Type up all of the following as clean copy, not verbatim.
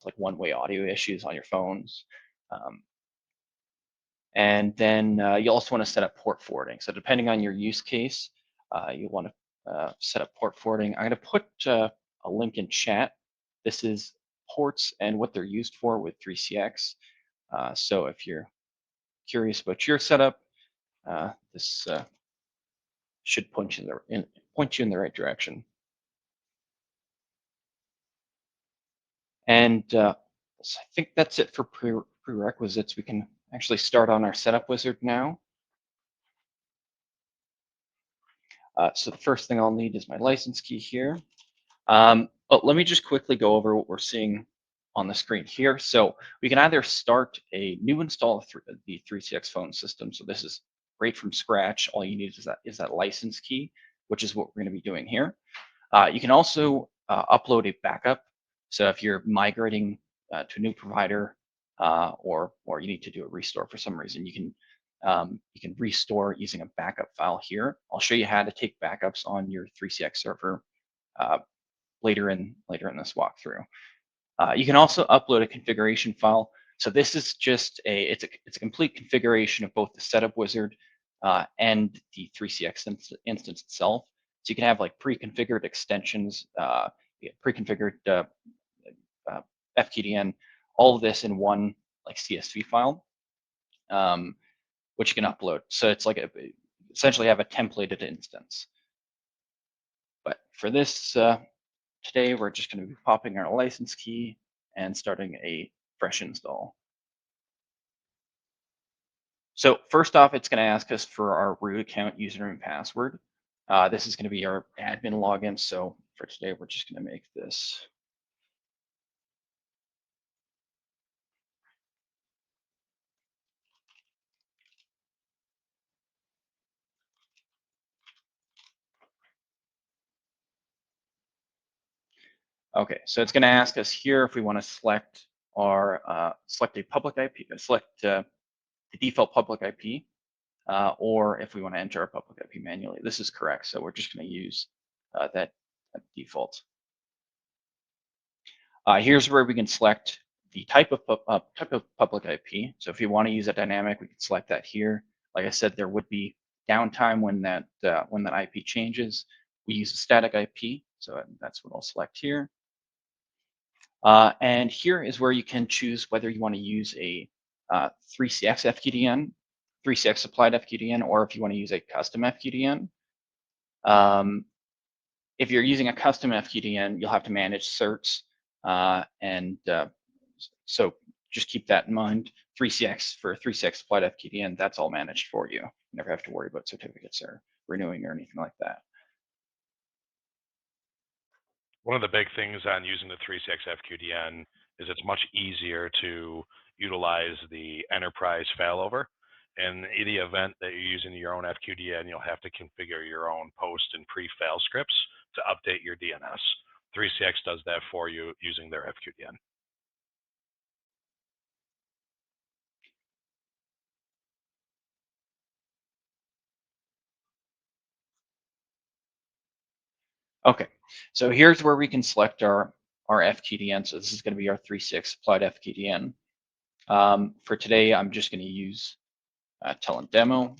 like one-way audio issues on your phones. Um, and then you also want to set up port forwarding. So depending on your use case, you want to set up port forwarding. I'm going to put a link in chat. This is ports and what they're used for with 3CX. So if you're curious about your setup, this should point you in the right direction. And so I think that's it for prerequisites. We can actually start on our setup wizard now. So the first thing I'll need is my license key here. But let me just quickly go over what we're seeing on the screen here. So we can either start a new install of the 3CX phone system. So this is right from scratch. All you need is that license key, which is what we're going to be doing here. You can also upload a backup. So if you're migrating to a new provider, or you need to do a restore for some reason, you can restore using a backup file here. I'll show you how to take backups on your 3CX server later in this walkthrough. You can also upload a configuration file. So this is just it's a complete configuration of both the setup wizard and the 3CX instance itself. So you can have like pre-configured extensions, pre-configured FQDN, all of this in one like CSV file, which you can upload. So it's like essentially have a templated instance. But for this today, we're just going to be popping our license key and starting a fresh install. So first off, it's going to ask us for our root account username and password. This is going to be our admin login. So for today, we're just going to make this. Okay, so it's going to ask us here if we want to select select a public IP, select the default public IP, or if we want to enter our public IP manually. This is correct, so we're just going to use that default. Here's where we can select the type of public IP. So if you want to use a dynamic, we can select that here. Like I said, there would be downtime when that IP changes. We use a static IP, so that's what I'll select here. And here is where you can choose whether you want to use a 3CX FQDN, 3CX supplied FQDN, or if you want to use a custom FQDN. If you're using a custom FQDN, you'll have to manage certs. So just keep that in mind. 3CX for 3CX supplied FQDN, that's all managed for you. You never have to worry about certificates or renewing or anything like that. One of the big things on using the 3CX FQDN is it's much easier to utilize the enterprise failover. In the event that you're using your own FQDN, you'll have to configure your own post and pre-fail scripts to update your DNS. 3CX does that for you using their FQDN. Okay, so here's where we can select our FQDN. So this is going to be our 3.6 applied FQDN. For today, I'm just going to use Telin demo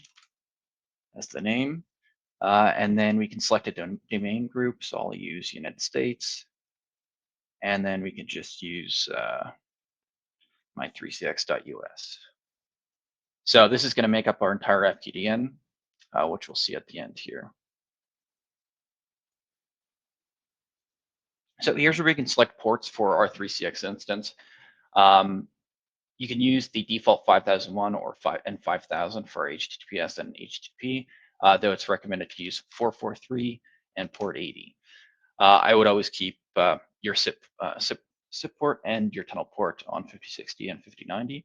as the name. And then we can select a domain group. So I'll use United States. And then we can just use my 3cx.us. So this is going to make up our entire FQDN, which we'll see at the end here. So here's where we can select ports for our 3CX instance. You can use the default 5001 or 5000 for HTTPS and HTTP, though it's recommended to use 443 and port 80. I would always keep your SIP port and your tunnel port on 5060 and 5090.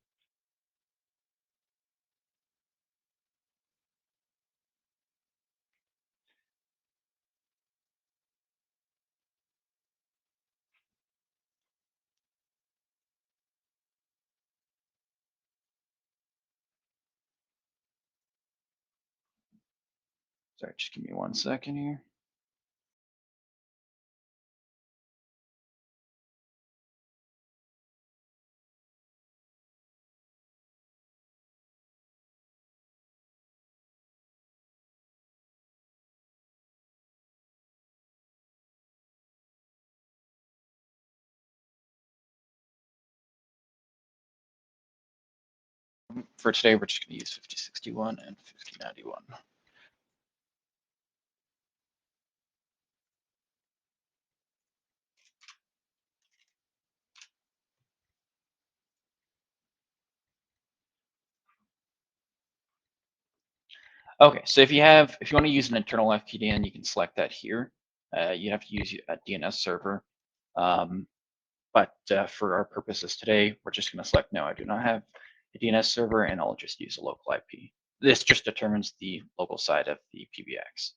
Sorry, just give me 1 second here. For today, we're just going to use 5061 and 5091. Okay, so if you want to use an internal FQDN, you can select that here. You have to use a DNS server. But for our purposes today, we're just going to select no, I do not have a DNS server, and I'll just use a local IP. This just determines the local side of the PBX.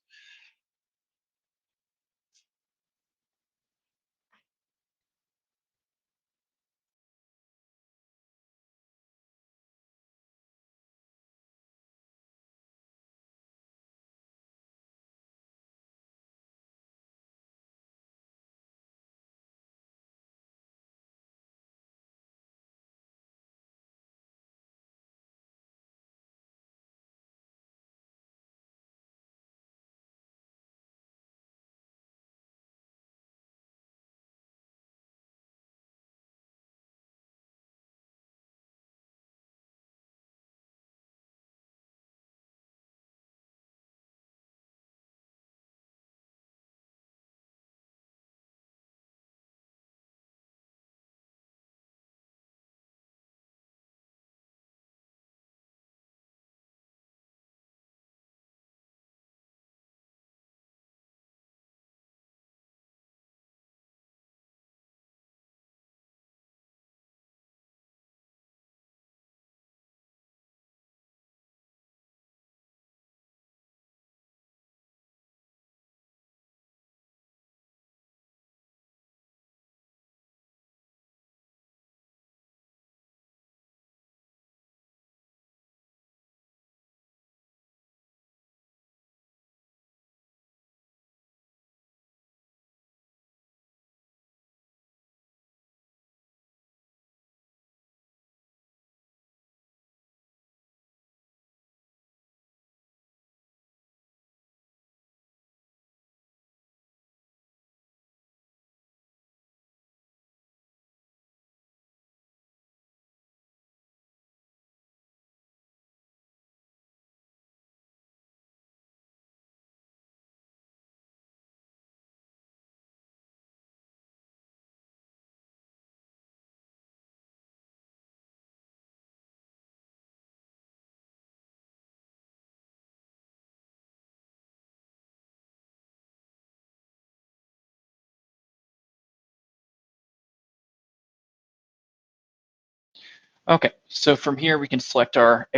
Okay, so from here we can select our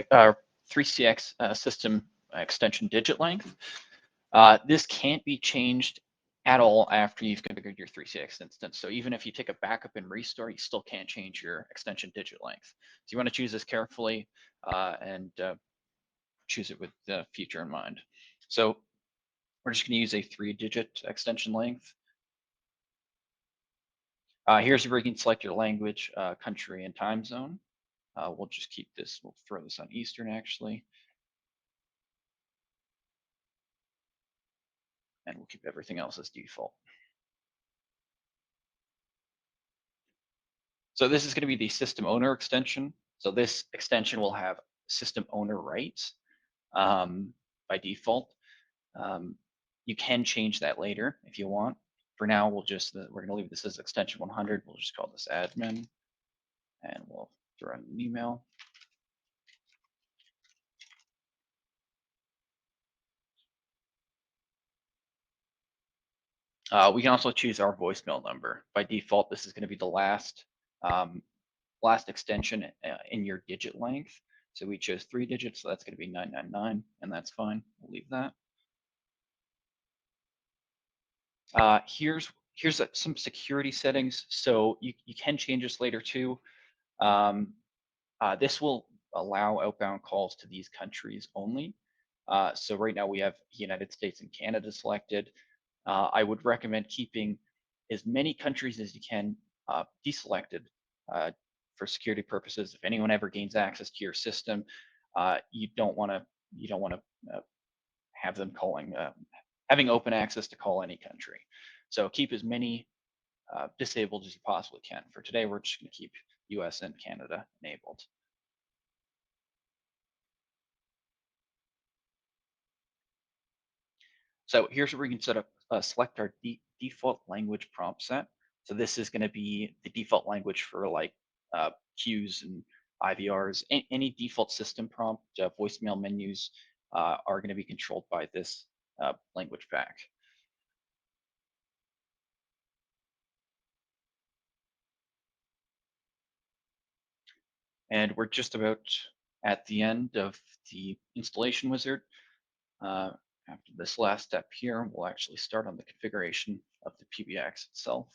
3CX system extension digit length. This can't be changed at all after you've configured your 3CX instance. So even if you take a backup and restore, you still can't change your extension digit length. So you want to choose this carefully and choose it with the future in mind. So we're just going to use a 3-digit extension length. Here's where you can select your language, country, and time zone. We'll just keep this, we'll throw this on Eastern actually. And we'll keep everything else as default. So this is going to be the system owner extension. So this extension will have system owner rights by default. You can change that later if you want. For now, we're going to leave this as extension 100. We'll just call this admin, and we'll throw in an email. We can also choose our voicemail number. By default, this is going to be the last extension in your digit length. So we chose 3 digits, so that's going to be 999, and that's fine. We'll leave that. Here's some security settings. So you can change this later too. This will allow outbound calls to these countries only. So right now we have United States and Canada selected. I would recommend keeping as many countries as you can deselected for security purposes. If anyone ever gains access to your system, you don't want to have them having open access to call any country. So keep as many disabled as you possibly can. For today, we're just going to keep US and Canada enabled. So here's where we can select our default language prompt set. So this is going to be the default language for like queues and IVRs. Any default system prompt, voicemail menus are going to be controlled by this language pack. And we're just about at the end of the installation wizard. Uh, After this last step here, we'll actually start on the configuration of the PBX itself.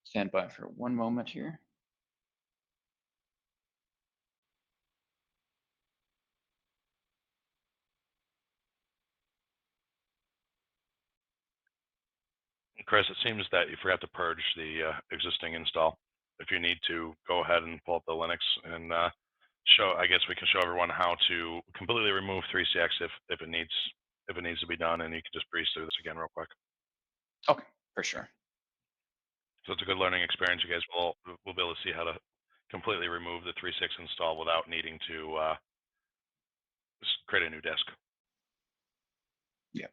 Stand by for one moment here. Chris, it seems that you forgot to purge the existing install. If you need to, go ahead and pull up the Linux and show. I guess we can show everyone how to completely remove 3CX if it needs to be done, and you can just breeze through this again real quick. Okay, for sure. So it's a good learning experience. You guys will be able to see how to completely remove the 3.6 install without needing to create a new disk. Yeah.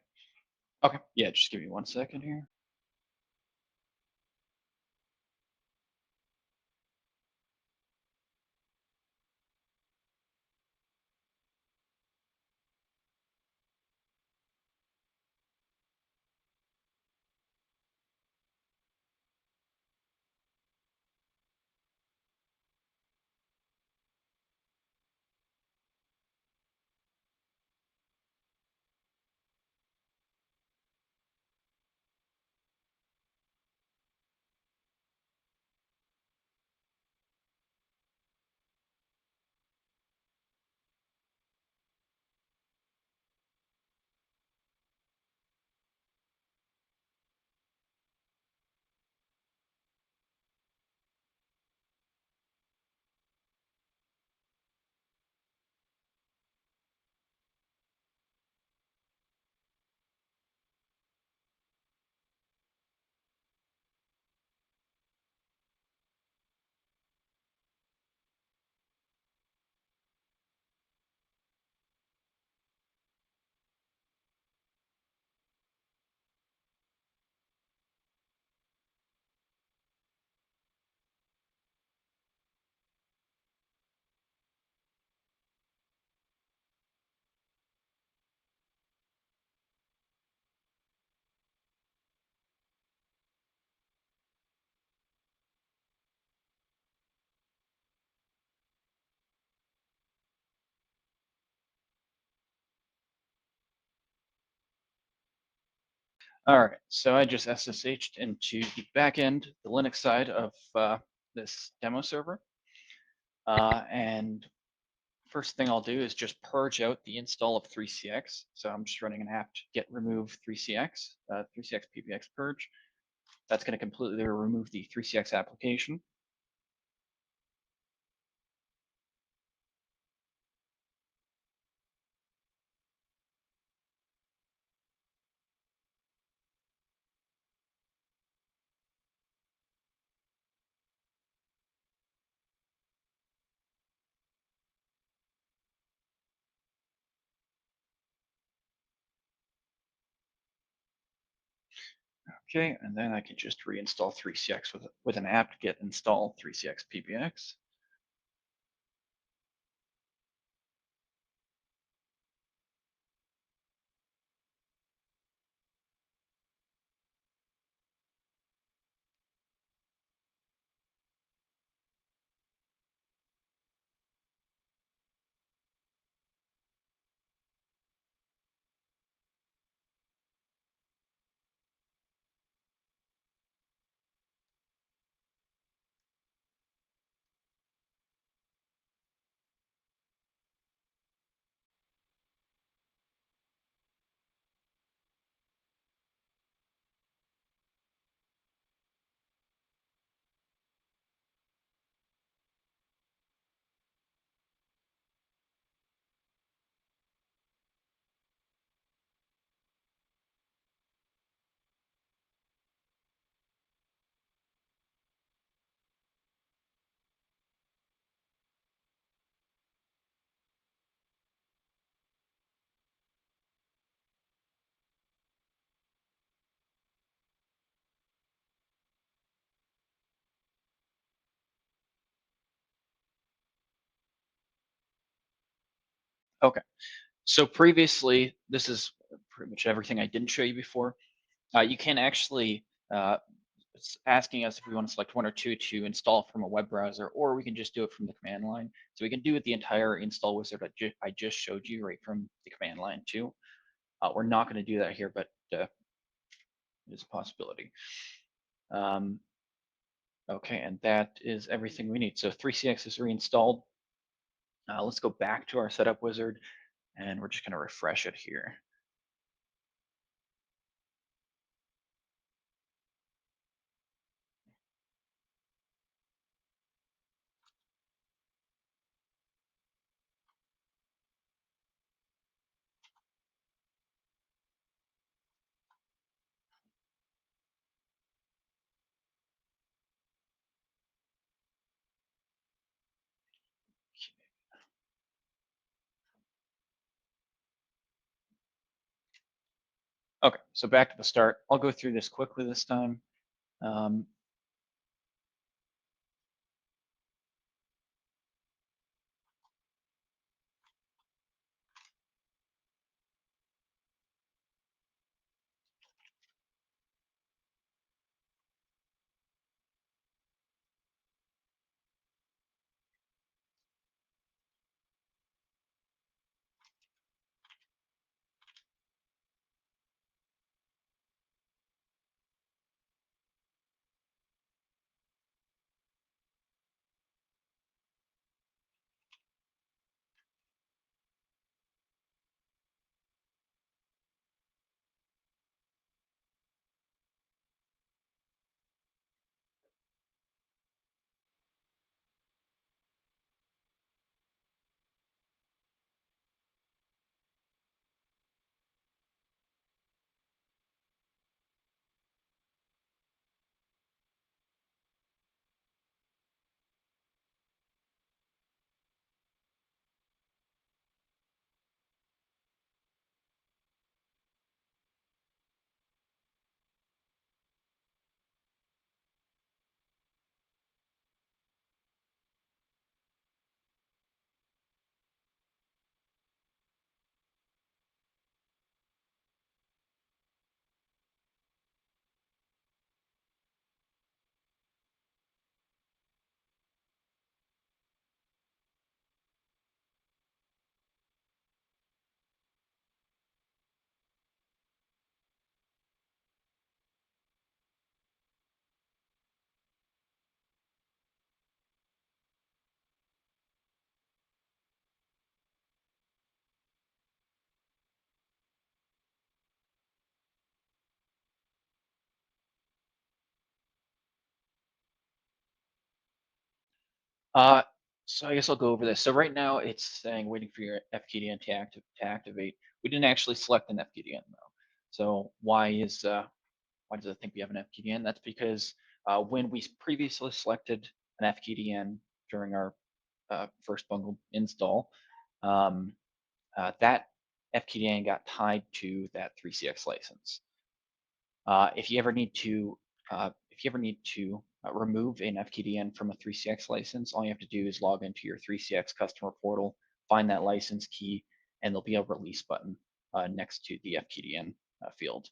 Okay. Yeah, just give me 1 second here. All right, so I just SSH'd into the backend, the Linux side of this demo server. And first thing I'll do is just purge out the install of 3CX. So I'm just running an apt get remove 3CX, 3CX PBX purge. That's going to completely remove the 3CX application. Okay, and then I can just reinstall 3CX with an apt get install 3CX PBX. Okay. So previously, this is pretty much everything I didn't show you before. You can actually, it's asking us if we want to select one or two to install from a web browser, or we can just do it from the command line. So we can do it the entire install wizard I just showed you right from the command line too. We're not going to do that here, but it is a possibility. Um, okay, and that is everything we need. So 3CX is reinstalled. Let's go back to our setup wizard, and we're just going to refresh it here. Okay, so back to the start. I'll go through this quickly this time. Um, Uh, so I guess I'll go over this. So right now it's saying waiting for your FQDN to activate. We didn't actually select an FQDN though. So why does it think we have an FQDN? That's because when we previously selected an FQDN during our first bundle install, um, that FQDN got tied to that 3CX license. If you ever need to remove an FQDN from a 3CX license, all you have to do is log into your 3CX customer portal, find that license key, and there'll be a release button next to the FQDN field.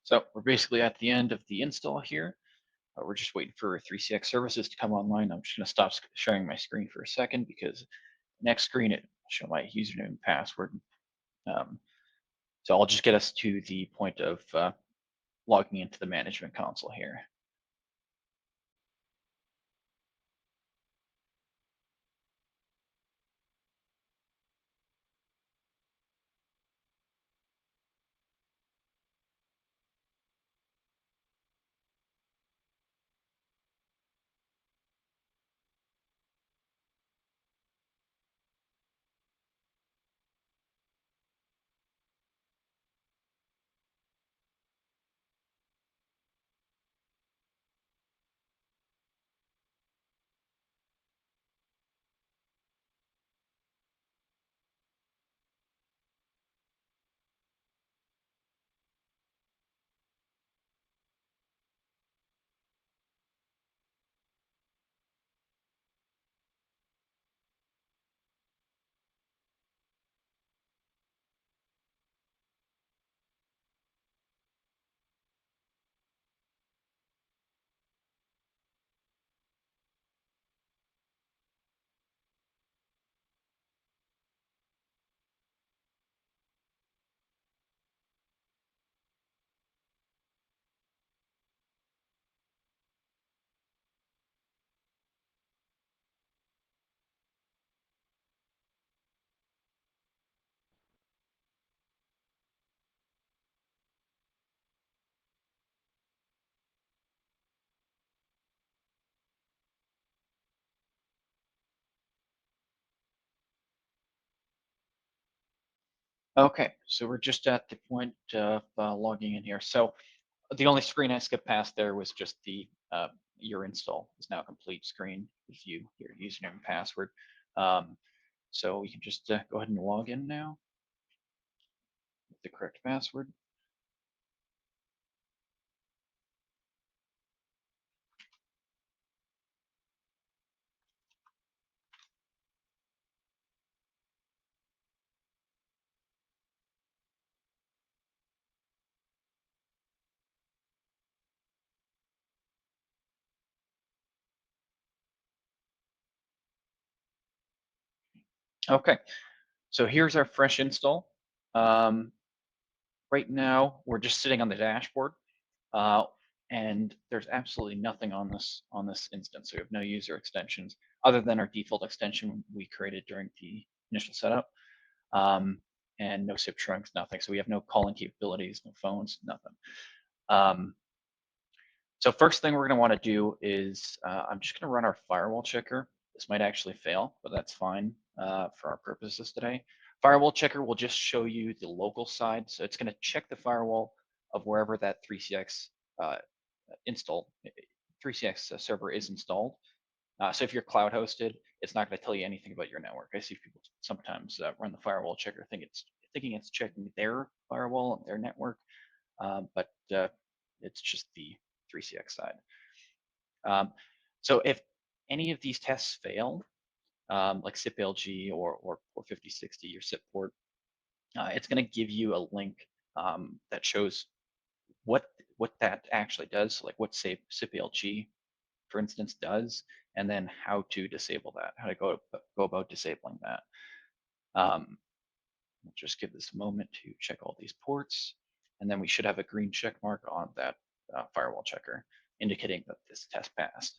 So we're basically at the end of the install here. We're just waiting for 3CX services to come online. I'm just going to stop sharing my screen for a second because next screen it will show my username and password. Um, so I'll just get us to the point of logging into the management console here. Okay, so we're just at the point of logging in here. So the only screen I skipped past there was just the your install is now complete screen with you, your username and password. Um, so we can just go ahead and log in now with the correct password. Okay, so here's our fresh install. Um, right now, we're just sitting on the dashboard, uh, and there's absolutely nothing on this instance. So we have no user extensions other than our default extension we created during the initial setup, and no SIP trunks, nothing. So we have no calling capabilities, no phones, nothing. Um, so first thing we're going to want to do is I'm just going to run our firewall checker. This might actually fail, but that's fine for our purposes today. Firewall checker will just show you the local side. So it's going to check the firewall of wherever that 3CX uh, install 3CX server is installed. So if you're cloud hosted, it's not going to tell you anything about your network. I see people sometimes run the firewall checker thinking it's checking their firewall and their network, but it's just the 3CX side. Um, so if any of these tests fail, like SIP-LG or 5060, your SIP port, it's going to give you a link that shows what that actually does, so like what SIP-LG, for instance, does, and then how to disable that, how to go about disabling that. We'll just give this a moment to check all these ports, and then we should have a green check mark on that firewall checker, indicating that this test passed.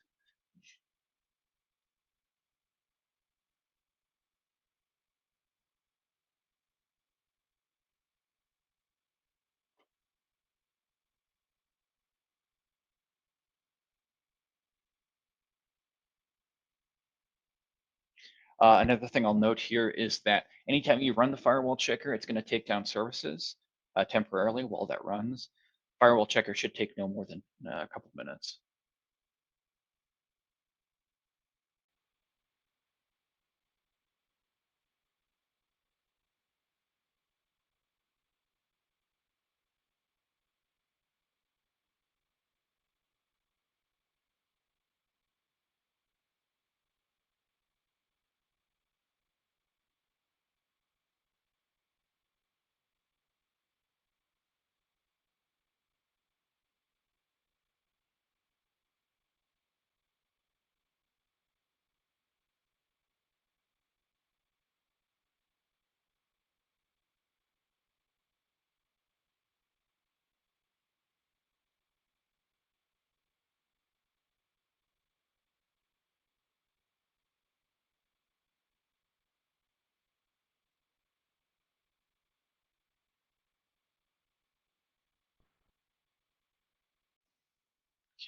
Another thing I'll note here is that anytime you run the firewall checker, it's going to take down services temporarily while that runs. Firewall checker should take no more than a couple minutes.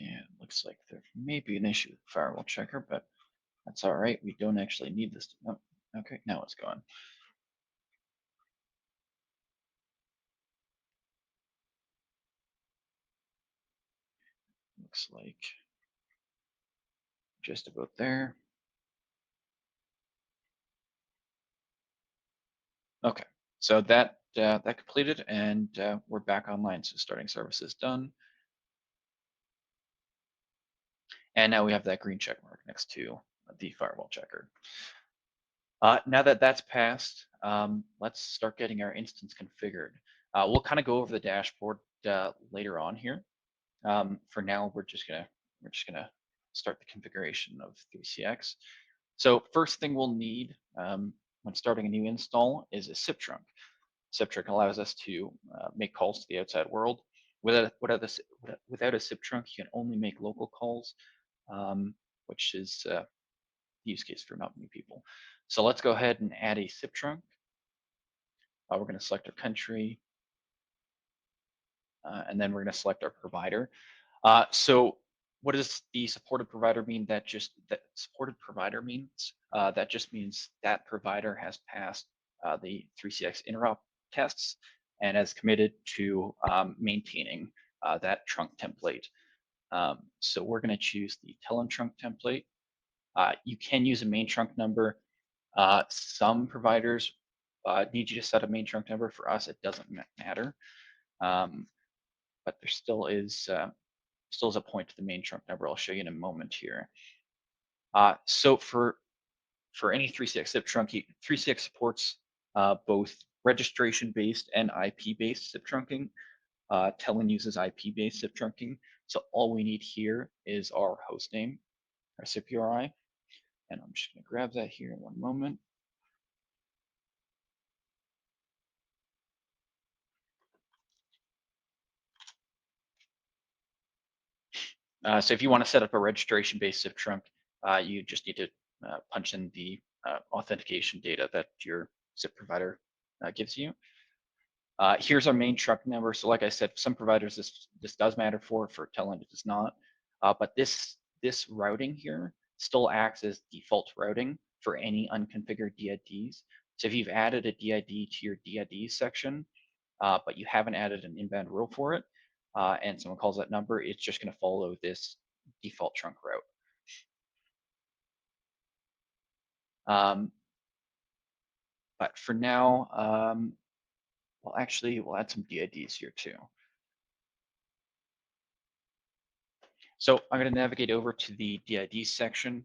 Okay, it looks like there may be an issue with the firewall checker, but that's all right. We don't actually need this. Oh, okay, now it's gone. Looks like just about there. Okay, so that completed, and we're back online. So starting service is done, and now we have that green check mark next to the firewall checker. Now that that's passed, let's start getting our instance configured. We'll kind of go over the dashboard later on here. For now, we're just gonna start the configuration of 3CX. So first thing we'll need when starting a new install is a SIP trunk. SIP trunk allows us to make calls to the outside world. Without a SIP trunk, you can only make local calls, which is the use case for not many people. So let's go ahead and add a SIP trunk. We're going to select our country, and then we're going to select our provider. So what does the supported provider mean? That supported provider means that just means that provider has passed the 3CX interop tests and has committed to maintaining that trunk template. So we're going to choose the Telin trunk template. You can use a main trunk number. Some providers need you to set a main trunk number. For us, it doesn't matter, but there still is a point to the main trunk number. I'll show you in a moment here. So for any 3CX SIP trunk, 3CX supports both registration-based and IP-based SIP trunking. Telin uses IP-based SIP trunking. So all we need here is our host name, our SIP URI, and I'm just going to grab that here in one moment. So if you want to set up a registration-based SIP trunk, you just need to punch in the authentication data that your SIP provider gives you. Here's our main trunk number. So like I said, some providers this does matter for Telin it does not. But this routing here still acts as default routing for any unconfigured DIDs. So if you've added a DID to your DID section, but you haven't added an inbound rule for it, and someone calls that number, it's just going to follow this default trunk route. But for now, well, actually, we'll add some DIDs here too. So I'm going to navigate over to the DID section.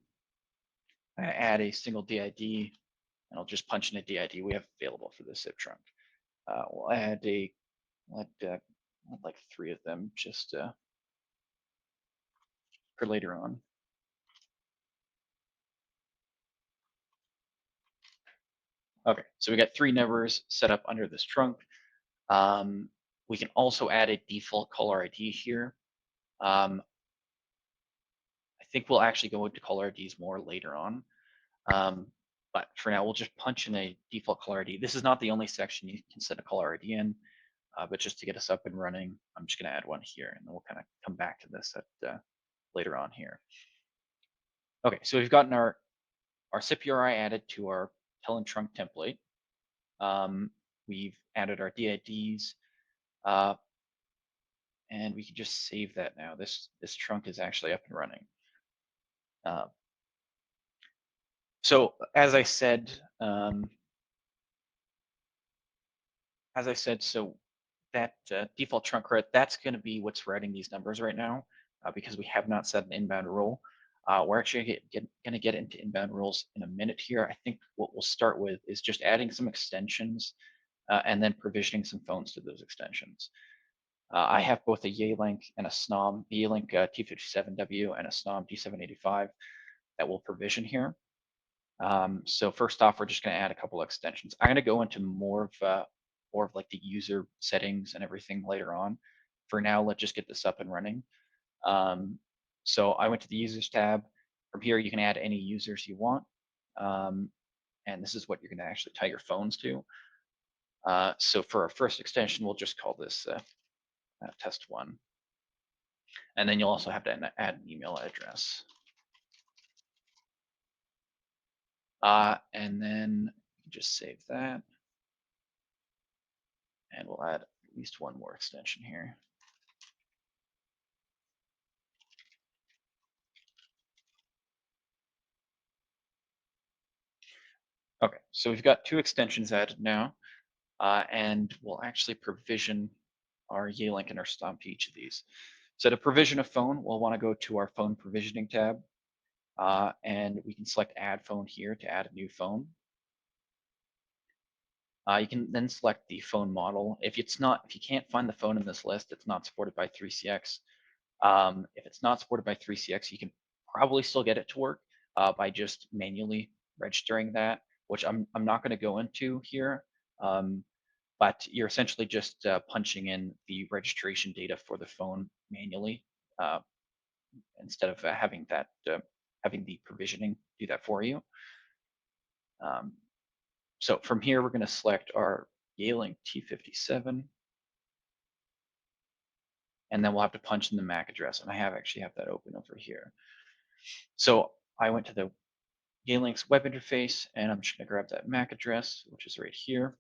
I add a single DID, and I'll just punch in a DID we have available for the SIP trunk. We'll add like 3 of them just for later on. Okay, so we got 3 numbers set up under this trunk. We can also add a default caller ID here. I think we'll actually go into caller IDs more later on. But for now, we'll just punch in a default caller ID. This is not the only section you can set a caller ID in, but just to get us up and running, I'm just going to add one here, and then we'll kind of come back to this at later on here. Okay, so we've gotten our SIP URI added to our Telin trunk template. We've added our DIDs, and we can just save that now. This trunk is actually up and running. So as I said, so that default trunk route, that's going to be what's routing these numbers right now, because we have not set an inbound rule. We're actually going to get into inbound rules in a minute here. I think what we'll start with is just adding some extensions and then provisioning some phones to those extensions. I have both a Yealink and a SNOM, Yealink T57W and a SNOM D785 that will provision here. So first off, we're just going to add a couple of extensions. I'm going to go into more of like the user settings and everything later on. For now, let's just get this up and running. So I went to the users tab. From here, you can add any users you want. And this is what you're going to actually tie your phones to. So for our first extension, we'll just call this test 1. And then you'll also have to add an email address. And then just save that. And we'll add at least one more extension here. Okay, so we've got 2 extensions added now, and we'll actually provision our Yealink and our Stomp to each of these. So to provision a phone, we'll want to go to our phone provisioning tab, and we can select Add Phone here to add a new phone. You can then select the phone model. If you can't find the phone in this list, it's not supported by 3CX. If it's not supported by 3CX, you can probably still get it to work by just manually registering that, which I'm not going to go into here. But you're essentially just punching in the registration data for the phone manually uh, instead of having the provisioning do that for you. Um, so from here, we're going to select our Yealink T57, and then we'll have to punch in the MAC address. And I actually have that open over here. So I went to the Yealink's web interface, and I'm just going to grab that MAC address, which is right here.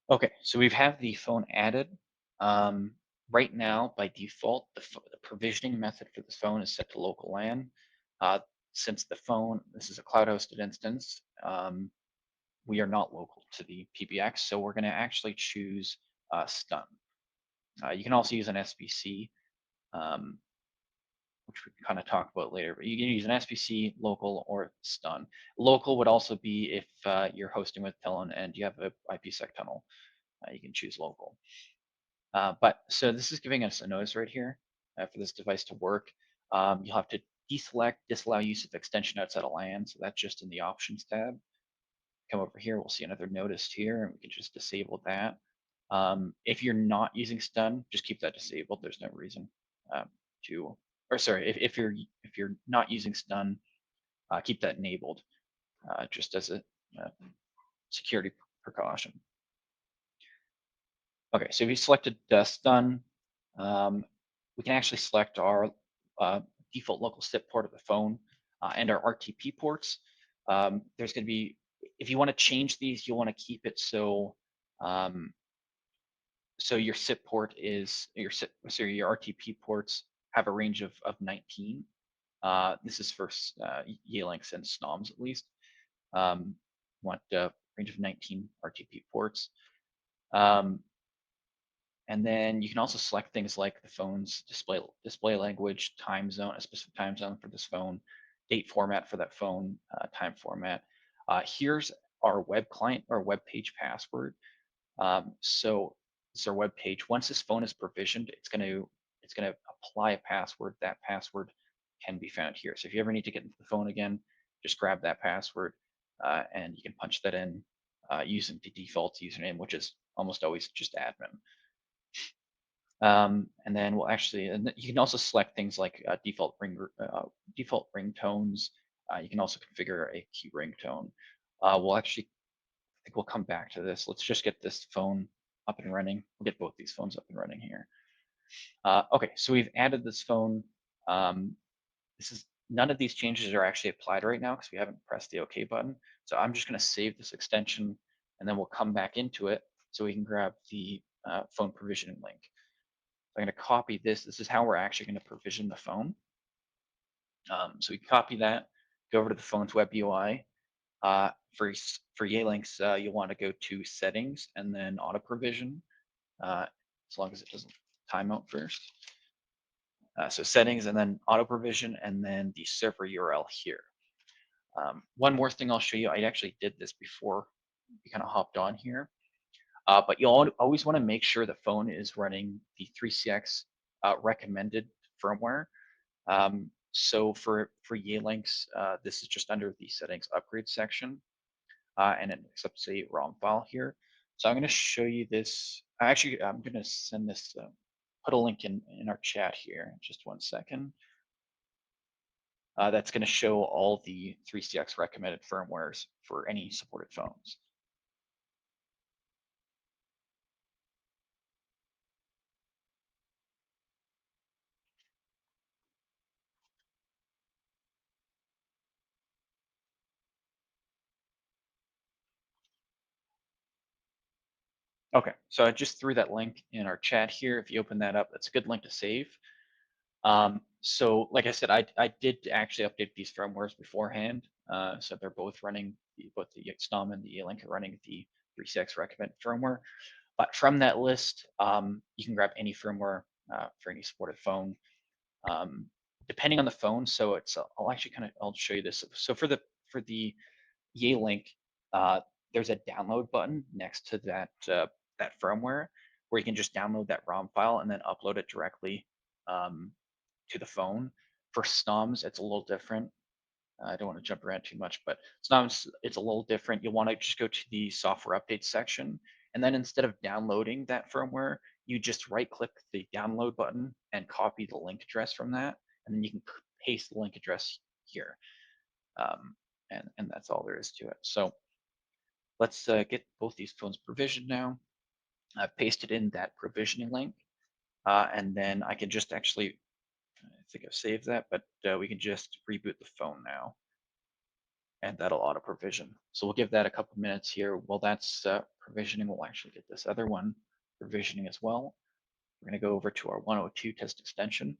Okay, so we've have the phone added. Right now, by default, the provisioning method for this phone is set to local LAN. Uh, since this is a cloud-hosted instance, we are not local to the PBX, so we're going to actually choose stun. You can also use an SBC, which we can kind of talk about later, but you can use an SBC, local, or stun. Local would also be if you're hosting with Telin and you have an IPsec tunnel. You can choose local. So this is giving us a notice right here for this device to work. You'll have to disallow use of extension outside of LAN. So that's just in the options tab. Come over here, we'll see another notice here, and we can just disable that. If you're not using stun, just keep that disabled. There's no reason to, or sorry, if you're not using stun, keep that enabled just as a security precaution. Okay, so if you selected stun, we can actually select our default local SIP port of the phone and our RTP ports. There's going to be, if you want to change these, you'll want to keep it so so your SIP port is your RTP ports have a range of 19. This is for Yealinks and SNOMs at least. Want a range of 19 RTP ports. And then you can also select things like the phone's display language, time zone, a specific time zone for this phone, date format for that phone, time format. Here's our web client or web page password. So this is our web page. Once this phone is provisioned, it's going to apply a password. That password can be found here. So if you ever need to get into the phone again, just grab that password and you can punch that in using the default username, which is almost always just admin. And then and you can also select things like default ringtones. You can also configure a key ringtone. I think we'll come back to this. Let's just get this phone up and running. We'll get both these phones up and running here. Okay, so we've added this phone. None of these changes are actually applied right now because we haven't pressed the OK button. So I'm just going to save this extension, and then we'll come back into it so we can grab the phone provisioning link. I'm going to copy this. This is how we're actually going to provision the phone. So we copy that, go over to the phone's web UI. For Yealinks, you'll want to go to settings and then auto provision, as long as it doesn't time out first. So settings and then auto provision and then the server URL here. One more thing I'll show you. I actually did this before we kind of hopped on here. But you'll always want to make sure the phone is running the 3CX recommended firmware. So for Yealinks, this is just under the settings upgrade section, and it accepts a ROM file here. So I'm going to show you this. Actually, I'm going to send this, put a link in our chat here. Just one second. that's going to show all the 3CX recommended firmwares for any supported phones. Okay, so I just threw that link in our chat here. If you open that up, that's a good link to save. So like I said, I did actually update these firmwares beforehand. So they're both running, both the XNOM and the E-Link are running the 3CX recommended firmware. But from that list, you can grab any firmware for any supported phone. Depending on the phone, so it's I'll actually I'll show you this. So for the Link, uh, there's a download button next to that firmware where you can just download that ROM file and then upload it directly to the phone. For SNOMs, it's a little different. I don't want to jump around too much, but SNOMs, it's a little different. You'll want to just go to the software updates section, and then instead of downloading that firmware, you just right-click the download button and copy the link address from that, and then you can paste the link address here. And that's all there is to it. So let's get both these phones provisioned now. I've pasted in that provisioning link, and then I can just actually, I think I've saved that, but we can just reboot the phone now, and that'll auto provision. So we'll give that a couple minutes here. While that's provisioning, we'll actually get this other one provisioning as well. We're going to go over to our 102 test extension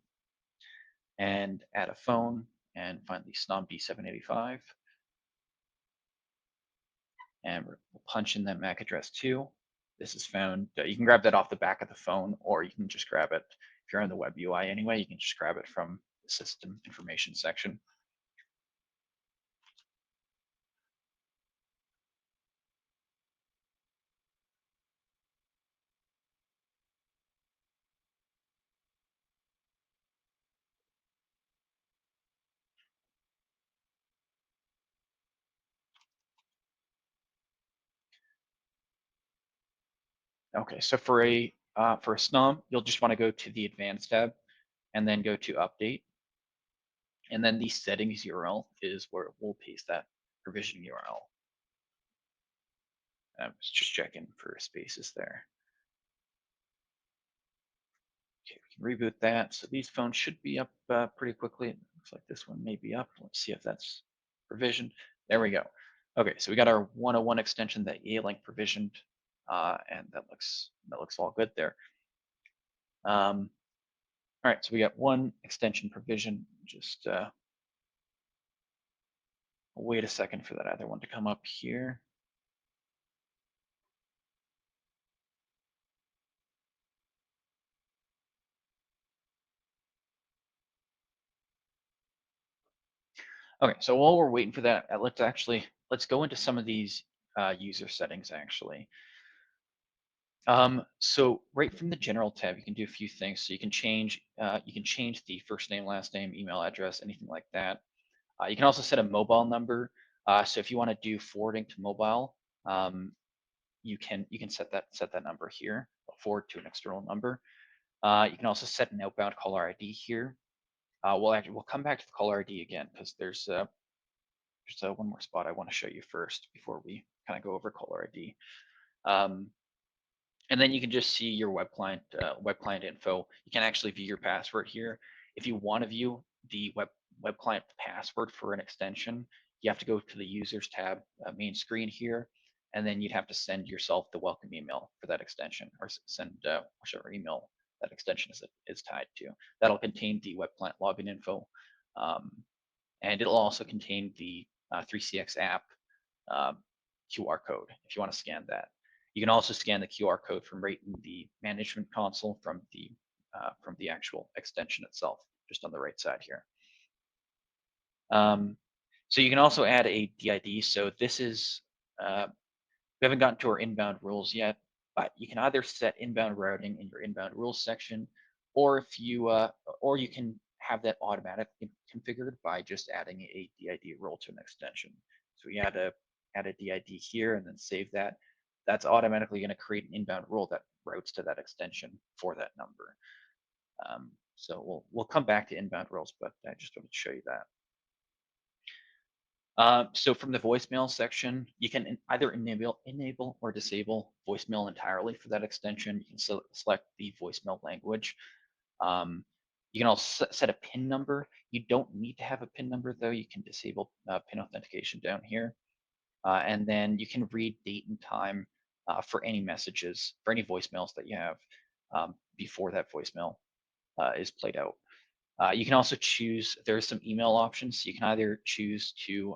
and add a phone and find the SNOM D785. And we'll punch in that MAC address too. This is found, you can grab that off the back of the phone, or you can just grab it, if you're on the web UI anyway, you can just grab it from the system information section. Okay, so for a SNOM, you'll just want to go to the Advanced tab and then go to Update. And then the settings URL is where we'll paste that provision URL. I was just checking for spaces there. Okay, we can reboot that. So these phones should be up pretty quickly. It looks like this one may be up. Let's see if that's provisioned. There we go. Okay, so we got our 101 extension that E-Link provisioned, and that looks all good there. All right, so we got one extension provision. Just wait a second for that other one to come up here. Okay, so while we're waiting for that, let's go into some of these user settings actually. So right from the general tab, you can do a few things. So you can change the first name, last name, email address, anything like that. You can also set a mobile number. So if you want to do forwarding to mobile, you can set that number here, forward to an external number. You can also set an outbound caller ID here. We'll come back to the caller ID again because there's one more spot I want to show you first before we kind of go over caller ID. And then you can just see your web client info. You can actually view your password here. If you want to view the web client password for an extension, you have to go to the users tab, main screen here, and then you'd have to send yourself the welcome email for that extension, or send whichever email that extension is tied to. That'll contain the web client login info, and it'll also contain the 3CX app QR code if you want to scan that. You can also scan the QR code from right in the management console from the actual extension itself, just on the right side here. So you can also add a DID. So this is we haven't gotten to our inbound rules yet, but you can either set inbound routing in your inbound rules section, or if you or you can have that automatically configured by just adding a DID rule to an extension. So we add a DID here and then save that. That's automatically going to create an inbound rule that routes to that extension for that number. So we'll come back to inbound rules, but I just wanted to show you that. So from the voicemail section, you can either enable or disable voicemail entirely for that extension. You can select the voicemail language. Um, you can also set a PIN number. You don't need to have a PIN number though. You can disable PIN authentication down here. And then you can read date and time for any messages, for any voicemails that you have before that voicemail is played out. You can also choose, there's some email options. You can either choose to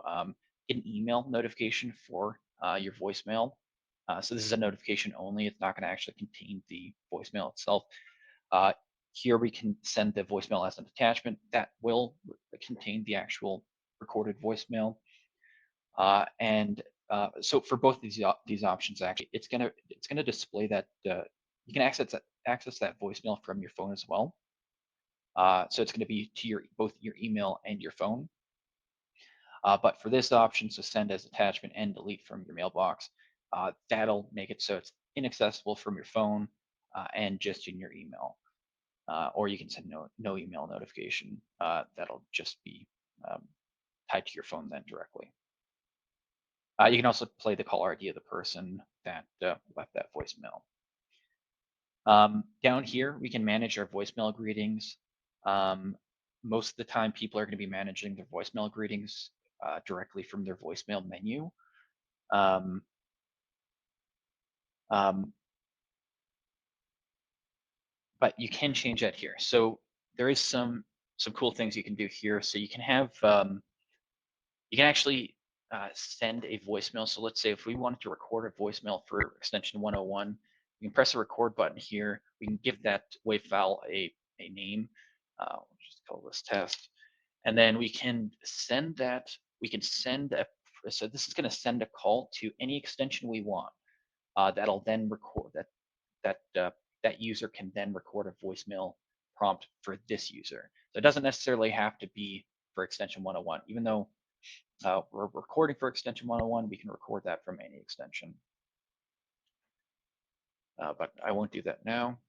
get an email notification for your voicemail. So this is a notification only. It's not going to actually contain the voicemail itself. Uh, Here we can send the voicemail as an attachment that will contain the actual recorded voicemail. And so for both these options, actually, it's gonna display that you can access that voicemail from your phone as well. So it's going to be to both your email and your phone. But for this option, so send as attachment and delete from your mailbox, that'll make it so it's inaccessible from your phone and just in your email. Or you can send no email notification. That'll just be um, tied to your phone then directly. You can also play the caller ID of the person that left that voicemail. Down here, we can manage our voicemail greetings. Most of the time, people are going to be managing their voicemail greetings directly from their voicemail menu. Um, um, but you can change that here. So there is some cool things you can do here. So you can have you can actually send a voicemail. So let's say if we wanted to record a voicemail for extension 101, we can press the record button here. We can give that WAV file a name. We'll just call this test. And then we can send that, we can send a, so this is going to send a call to any extension we want. That'll then record that user can then record a voicemail prompt for this user. So it doesn't necessarily have to be for extension 101, even though we're recording for extension 101, we can record that from any extension. But I won't do that now.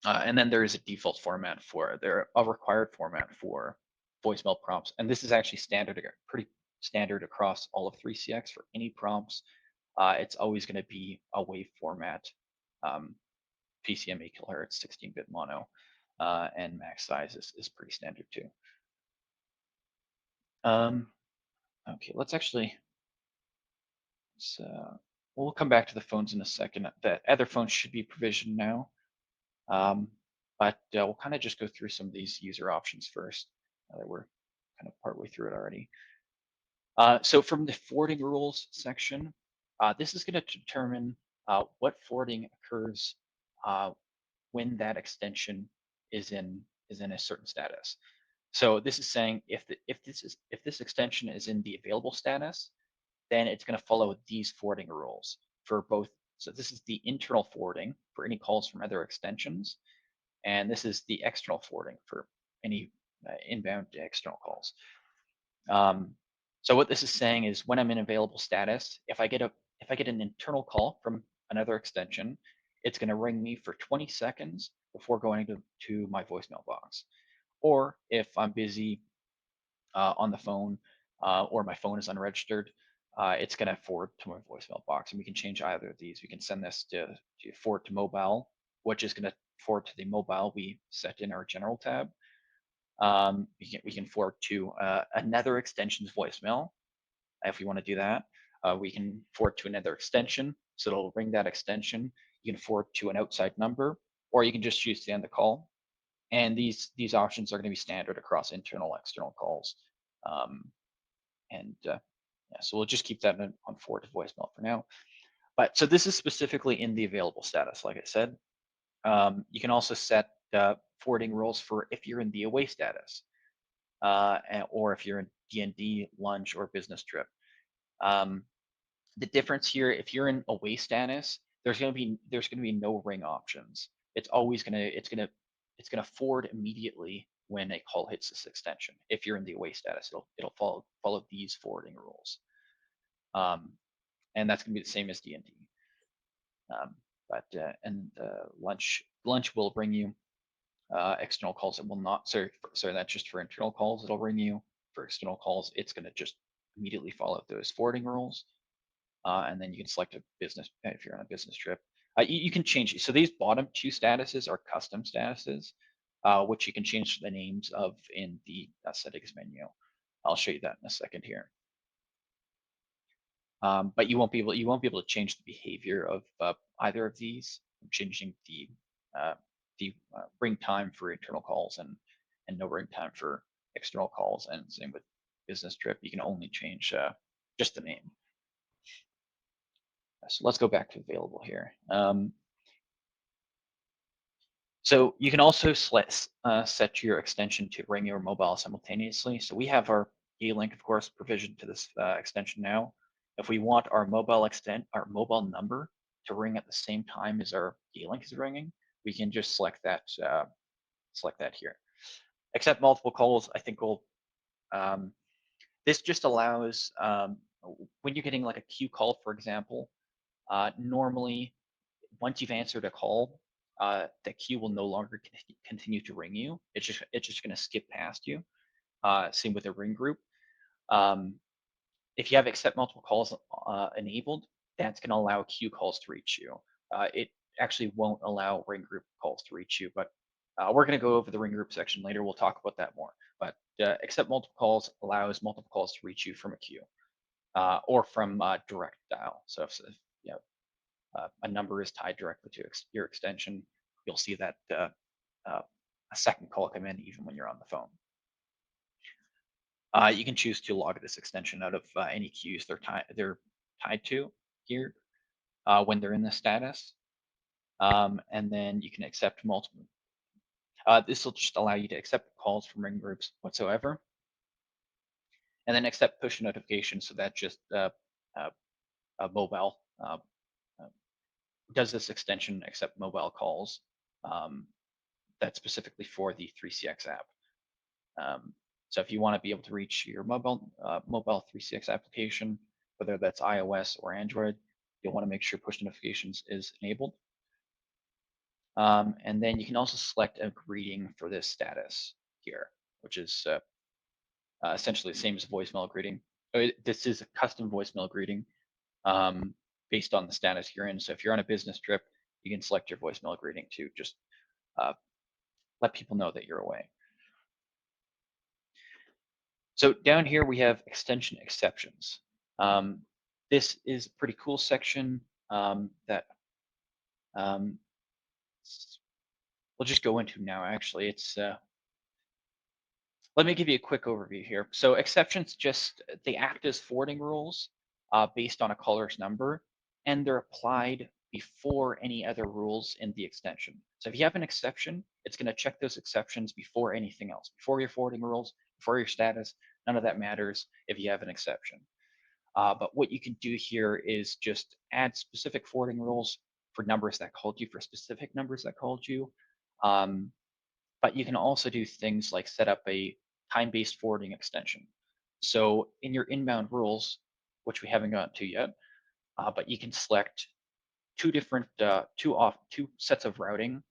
And then there is a default format a required format for voicemail prompts. And this is actually pretty standard across all of 3CX for any prompts. It's always going to be a WAV format, PCM 8 kilohertz, 16-bit mono, and max size is pretty standard too. Okay, let's actually, we'll come back to the phones in a second. The other phones should be provisioned now. But we'll kind of just go through some of these user options first. Now that we're kind of partway through it already. So from the forwarding rules section, this is going to determine what forwarding occurs when that extension is in a certain status. So this is saying if this extension is in the available status, then it's going to follow these forwarding rules for both. So this is the internal forwarding for any calls from other extensions, and this is the external forwarding for any inbound external calls. So what this is saying is when I'm in available status, if I get an internal call from another extension, it's going to ring me for 20 seconds before going to my voicemail box. Or if I'm busy on the phone or my phone is unregistered, it's going to forward to my voicemail box. And we can change either of these. We can send this to forward to mobile, which is going to forward to the mobile we set in our general tab. We can forward to another extension's voicemail if we want to do that. We can forward to another extension, so it'll ring that extension. You can forward to an outside number, or you can just choose to end the call. And these options are going to be standard across internal, external calls. Yeah, so we'll just keep that on forward to voicemail for now. But so this is specifically in the available status, like I said. You can also set forwarding rules for if you're in the away status, or if you're in DND, lunch, or business trip. The difference here, if you're in away status, there's going to be no ring options. It's gonna forward immediately when a call hits this extension. If you're in the away status, it'll follow these forwarding rules, and that's going to be the same as DND. Lunch will bring you external calls. It will not. Sorry, that's just for internal calls. It'll ring you. For external calls, it's going to just immediately follow those forwarding rules. And then you can select a business if you're on a business trip. You can change it. So these bottom two statuses are custom statuses, which you can change the names of in the settings menu. I'll show you that in a second here. But you won't be able to change the behavior of either of these. Changing the ring time for internal calls and no ring time for external calls, and same with business trip. You can only change just the name. So let's go back to available here. So you can also set your extension to ring your mobile simultaneously. So we have our E-Link, of course, provisioned to this extension now. If we want our mobile number to ring at the same time as our E-Link is ringing, we can just select that here. Accept multiple calls, I think will this just allows when you're getting like a queue call, for example. Normally, once you've answered a call, the queue will no longer continue to ring you. It's just going to skip past you. Same with a ring group. If you have accept multiple calls enabled, that's going to allow queue calls to reach you. It actually won't allow ring group calls to reach you, but we're going to go over the ring group section later. We'll talk about that more. But accept multiple calls allows multiple calls to reach you from a queue or from direct dial. So if you know, a number is tied directly to your extension, you'll see that a second call come in even when you're on the phone. You can choose to log this extension out of any queues they're tied to here when they're in the status. And then you can accept multiple. This will just allow you to accept calls from ring groups whatsoever. And then accept push notifications. So that just mobile does this extension accept mobile calls that's specifically for the 3CX app. So if you want to be able to reach your mobile 3CX application, whether that's iOS or Android, you'll want to make sure push notifications is enabled. And then you can also select a greeting for this status here, which is essentially the same as a voicemail greeting. This is a custom voicemail greeting based on the status you're in. So if you're on a business trip, you can select your voicemail greeting to just let people know that you're away. So down here we have extension exceptions. This is a pretty cool section that we'll just go into now. Actually, it's let me give you a quick overview here. So exceptions they act as forwarding rules based on a caller's number, and they're applied before any other rules in the extension. So if you have an exception, it's going to check those exceptions before anything else, before your forwarding rules, before your status. None of that matters if you have an exception. But what you can do here is just add specific forwarding rules for numbers that called you, for specific numbers that called you. But you can also do things like set up a time-based forwarding extension. So in your inbound rules, which we haven't gotten to yet, but you can select two sets of routing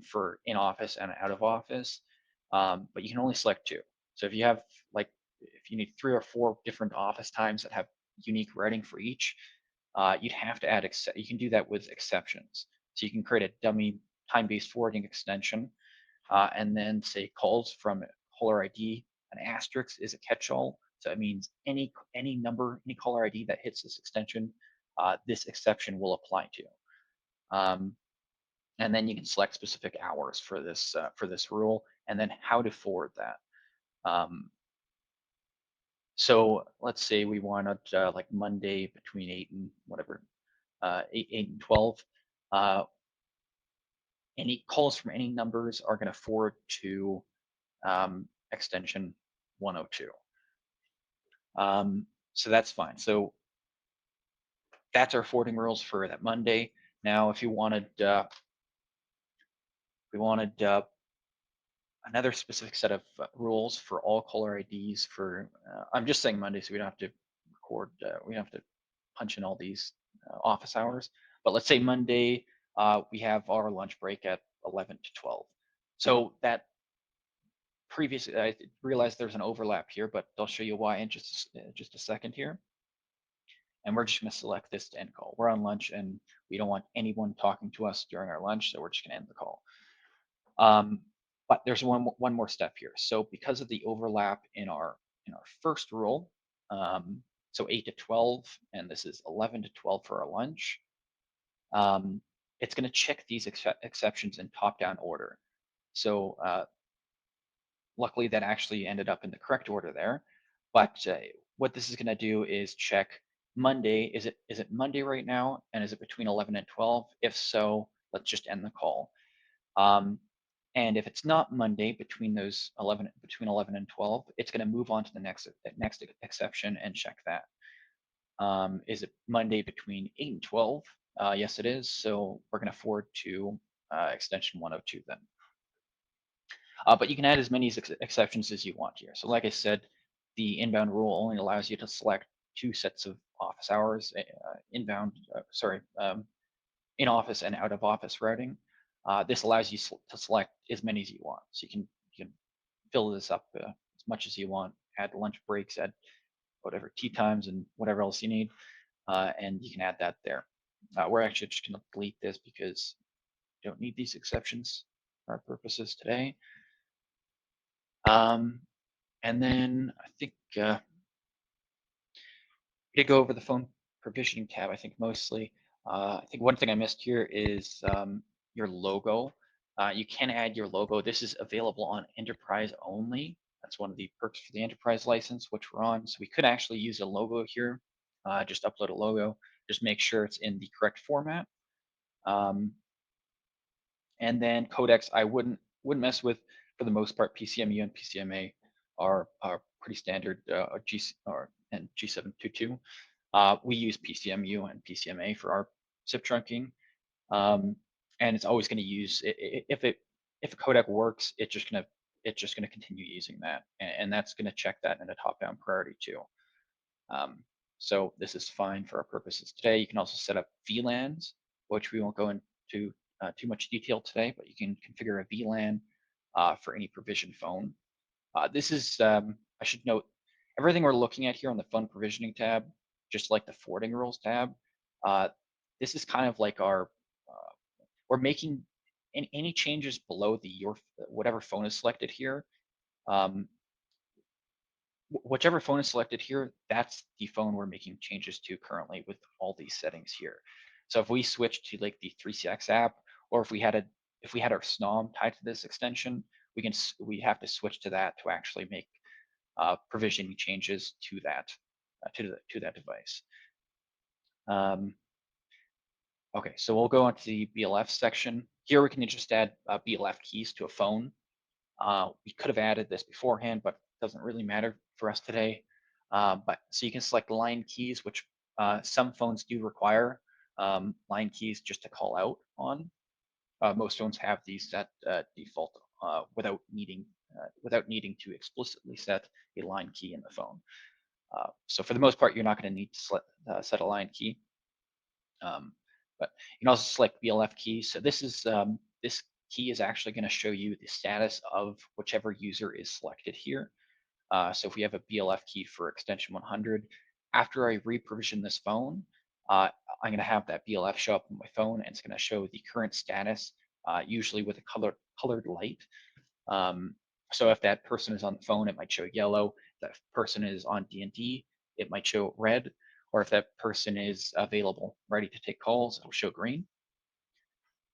for in office and out of office, but you can only select two. So if you need 3 or 4 different office times that have unique routing for each, you'd have to add you can do that with exceptions. So you can create a dummy time-based forwarding extension, and then say calls from caller ID. An asterisk is a catch-all, so it means any number, any caller ID that hits this extension, this exception will apply to. And then you can select specific hours for this rule, and then how to forward that. So let's say we wanted like Monday between 8 and whatever, 8 and 12. Any calls from any numbers are going to forward to extension 102. So that's fine. So that's our forwarding rules for that Monday. Now, if we wanted another specific set of rules for all caller IDs for, I'm just saying Monday, so we don't have to record, we don't have to punch in all these office hours. But let's say Monday, we have our lunch break at 11 to 12. So that previously, I realized there's an overlap here, but I'll show you why in just a second here. And we're just going to select this to end call. We're on lunch and we don't want anyone talking to us during our lunch, so we're just going to end the call. But there's one more step here. So because of the overlap in our first rule, so 8 to 12, and this is 11 to 12 for our lunch, it's going to check these exceptions in top-down order. So luckily, that actually ended up in the correct order there. But what this is going to do is check Monday. Is it Monday right now? And is it between 11 and 12? If so, let's just end the call. And if it's not Monday between 11 and 12, it's going to move on to the next exception and check that. Is it Monday between 8 and 12? Yes, it is. So we're going to forward to extension 102 then. But you can add as many exceptions as you want here. So like I said, the inbound rule only allows you to select 2 sets of office hours, in office and out of office routing. This allows you to select as many as you want. So you can fill this up as much as you want, add lunch breaks, add whatever tea times and whatever else you need, and you can add that there. We're actually just going to delete this because we don't need these exceptions for our purposes today. And then I think we did go over the phone provisioning tab, I think mostly. I think one thing I missed here is your logo. You can add your logo. This is available on enterprise only. That's one of the perks for the enterprise license, which we're on. So we could actually use a logo here. Just upload a logo. Just make sure it's in the correct format. And then codecs, I wouldn't mess with. For the most part, PCMU and PCMA are pretty standard, and G722. We use PCMU and PCMA for our SIP trunking, and it's always going to use if a codec works, it's just going to continue using that, and that's going to check that in a top-down priority too. So this is fine for our purposes today. You can also set up VLANs, which we won't go into too much detail today, but you can configure a VLAN for any provision phone. This is, I should note, everything we're looking at here on the phone provisioning tab, just like the forwarding rules tab, this is kind of like our, we're making any changes below whatever phone is selected here. Whichever phone is selected here, that's the phone we're making changes to currently with all these settings here. So if we switch to like the 3CX app, or if we had our SNOM tied to this extension, we have to switch to that to actually make provisioning changes to that to that device. Okay, so we'll go on to the BLF section. Here we can just add BLF keys to a phone. We could have added this beforehand, but it doesn't really matter for us today. But so you can select line keys, which some phones do require line keys just to call out on. Most phones have these set default without needing to explicitly set a line key in the phone. So for the most part, you're not going to need to set a line key. But you can also select BLF keys. So this key is actually going to show you the status of whichever user is selected here. So if we have a BLF key for extension 100, after I reprovision this phone, I'm going to have that BLF show up on my phone, and it's going to show the current status, usually with a colored light. So if that person is on the phone, it might show yellow. If that person is on D&D, it might show red. Or if that person is available, ready to take calls, it'll show green.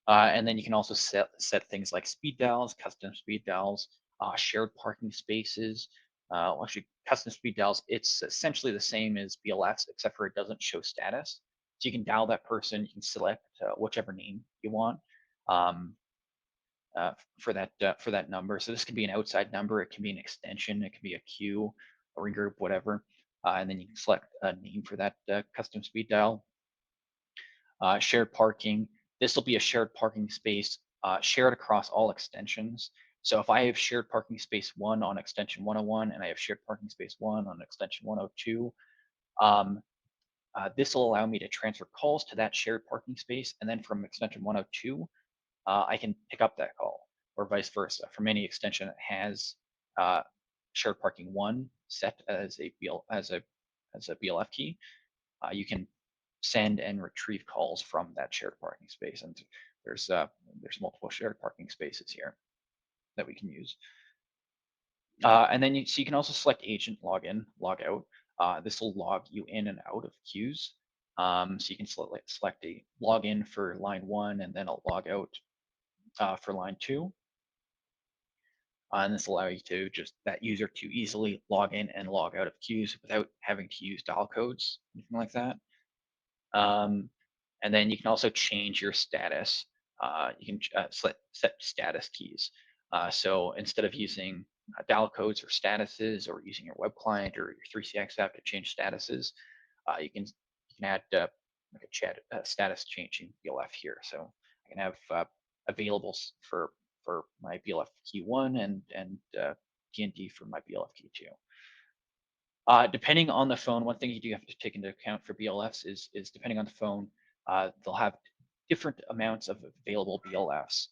And then you can also set things like speed dials, custom speed dials, shared parking spaces. Actually, custom speed dials, it's essentially the same as BLS, except for it doesn't show status. So you can dial that person, you can select whichever name you want for that number. So this could be an outside number, it can be an extension, it can be a queue, a regroup, whatever. And then you can select a name for that custom speed dial. Shared parking. This will be a shared parking space shared across all extensions. So if I have shared parking space 1 on extension 101 and I have shared parking space 1 on extension 102, this will allow me to transfer calls to that shared parking space, and then from extension 102, I can pick up that call, or vice versa from any extension that has shared parking 1 set as a BLF key, you can send and retrieve calls from that shared parking space. And there's multiple shared parking spaces here that we can use. And then so you can also select agent login, log out. This will log you in and out of queues. So you can select a login for line 1 and then a log out for line 2. And this will allow you to that user to easily log in and log out of queues without having to use dial codes, anything like that. And then you can also change your status. You can set status keys. So instead of using dial codes or statuses, or using your web client or your 3CX app to change statuses, you can add like a chat status changing BLF here. So I can have available for my BLF key 1 and DND for my BLF key 2. Depending on the phone, one thing you do have to take into account for BLFs is depending on the phone, they'll have different amounts of available BLFs.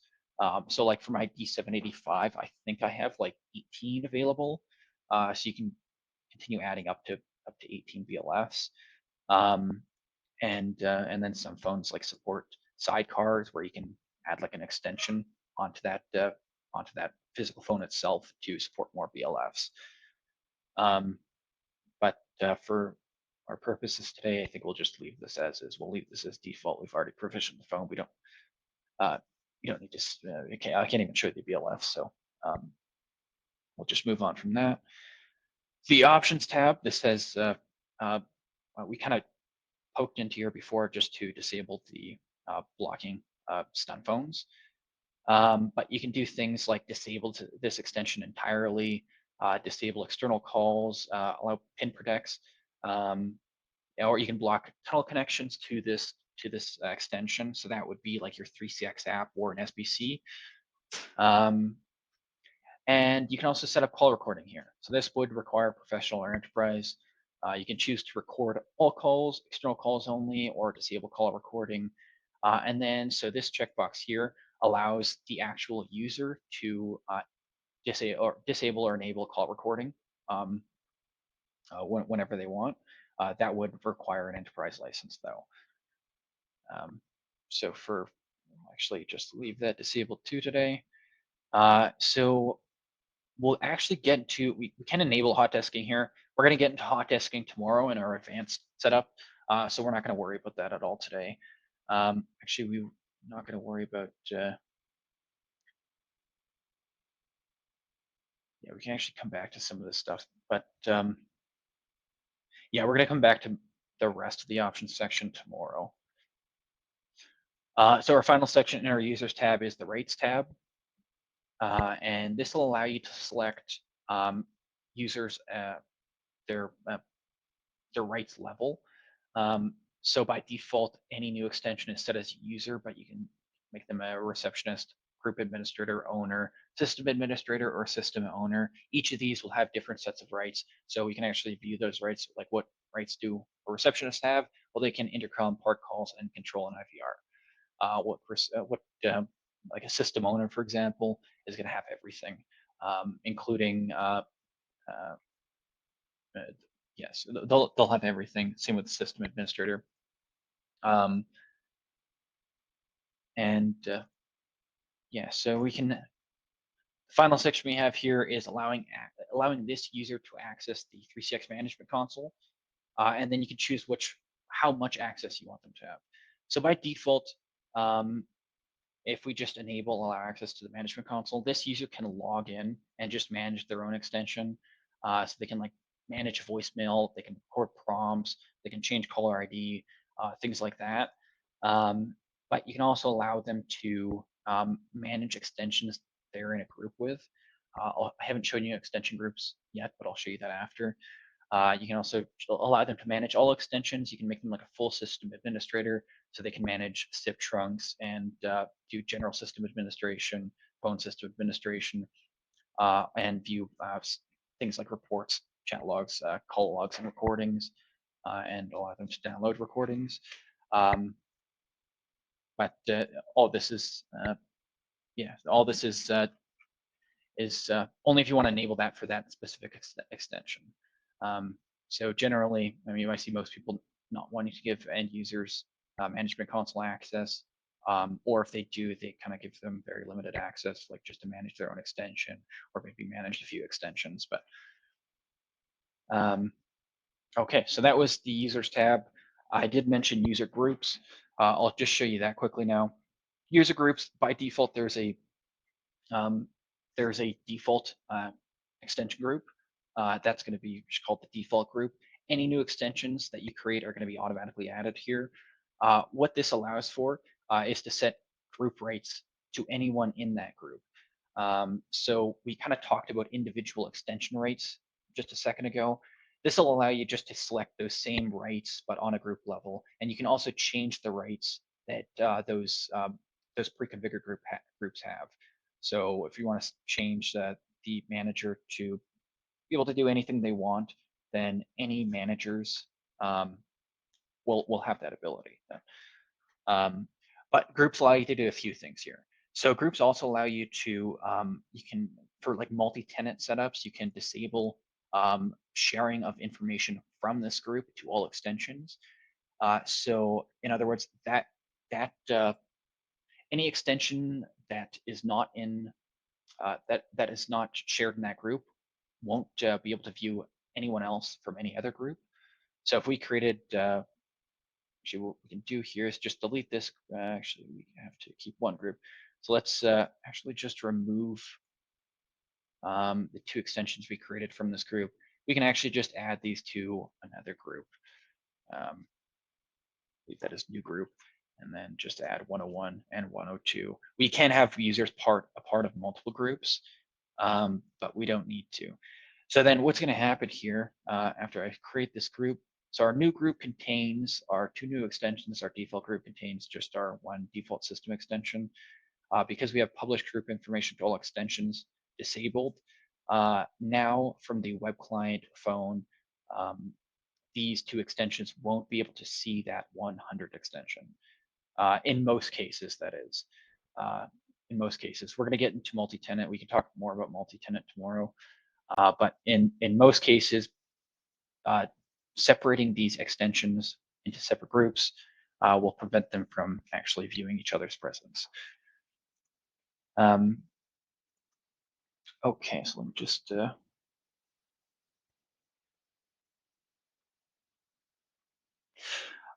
So like for my D785, I think I have like 18 available. So you can continue adding up to 18 BLFs. And then some phones like support sidecars where you can add like an extension onto that physical phone itself to support more BLFs. But for our purposes today, I think we'll just leave this as is. We'll leave this as default. We've already provisioned the phone. We don't, you don't need to, I can't even show the BLF. So we'll just move on from that. The options tab, this has, we kind of poked into here before just to disable the blocking stun phones. But you can do things like disable this extension entirely, disable external calls, allow pin protects, or you can block tunnel connections to this extension. So that would be like your 3CX app or an SBC. And you can also set up call recording here. So this would require professional or enterprise. You can choose to record all calls, external calls only, or disable call recording. And then, so this checkbox here allows the actual user to disable or enable call recording whenever they want. That would require an enterprise license, though. So actually just leave that disabled too today. So we'll actually get to, we can enable hot desking here. We're going to get into hot desking tomorrow in our advanced setup. So we're not going to worry about that at all today. Actually, we're not going to worry about, yeah, we can actually come back to some of this stuff, but yeah, we're going to come back to the rest of the options section tomorrow. So our final section in our users tab is the rates tab. And this will allow you to select users their rights level. So by default, any new extension is set as user, but you can make them a receptionist, group administrator, owner, system administrator, or system owner. Each of these will have different sets of rights. So we can actually view those rights, like what rights do a receptionist have? Well, they can intercom, park calls, and control an IVR. Like a system owner, for example, is going to have everything, including yes, they'll have everything. Same with the system administrator. Yeah, so we can. The final section we have here is allowing this user to access the 3CX management console, and then you can choose how much access you want them to have. So by default, if we just allow access to the management console, this user can log in and just manage their own extension. So they can like manage voicemail, they can record prompts, they can change caller ID, things like that. But you can also allow them to manage extensions they're in a group with. I haven't shown you extension groups yet, but I'll show you that after. You can also allow them to manage all extensions. You can make them like a full system administrator, so they can manage SIP trunks and do general system administration, phone system administration, and view things like reports, chat logs, call logs, and recordings, and allow them to download recordings. But all this is, is only if you want to enable that for that specific extension. So generally, I mean, you might see most people not wanting to give end users management console access, or if they do, they kind of give them very limited access, like just to manage their own extension or maybe manage a few extensions. But okay, so that was the users tab. I did mention user groups. I'll just show you that quickly now. User groups, by default, there's a default extension group. That's going to be called the default group. Any new extensions that you create are going to be automatically added here. What this allows for is to set group rates to anyone in that group. So we kind of talked about individual extension rates just a second ago. This will allow you just to select those same rates, but on a group level. And you can also change the rates that those pre-configured groups have. So if you want to change the manager to be able to do anything they want, then any managers will have that ability. But groups allow you to do a few things here. So groups also allow you to, you can, for like multi-tenant setups, you can disable sharing of information from this group to all extensions. So in other words, that any extension that is not in that is not shared in that group won't be able to view anyone else from any other group. So if we created, actually what we can do here is just delete this. Actually, we have to keep one group. So let's actually just remove the two extensions we created from this group. We can actually just add these to another group. Leave that as new group, and then just add 101 and 102. We can have users a part of multiple groups, but we don't need to. So then what's going to happen here after I create this group? So our new group contains our two new extensions. Our default group contains just our one default system extension. Because we have published group information to all extensions disabled, now from the web client phone, these two extensions won't be able to see that 100 extension. In most cases, that is. In most cases, we're going to get into multi-tenant. We can talk more about multi-tenant tomorrow. But in most cases, separating these extensions into separate groups will prevent them from actually viewing each other's presence. Okay, so let me just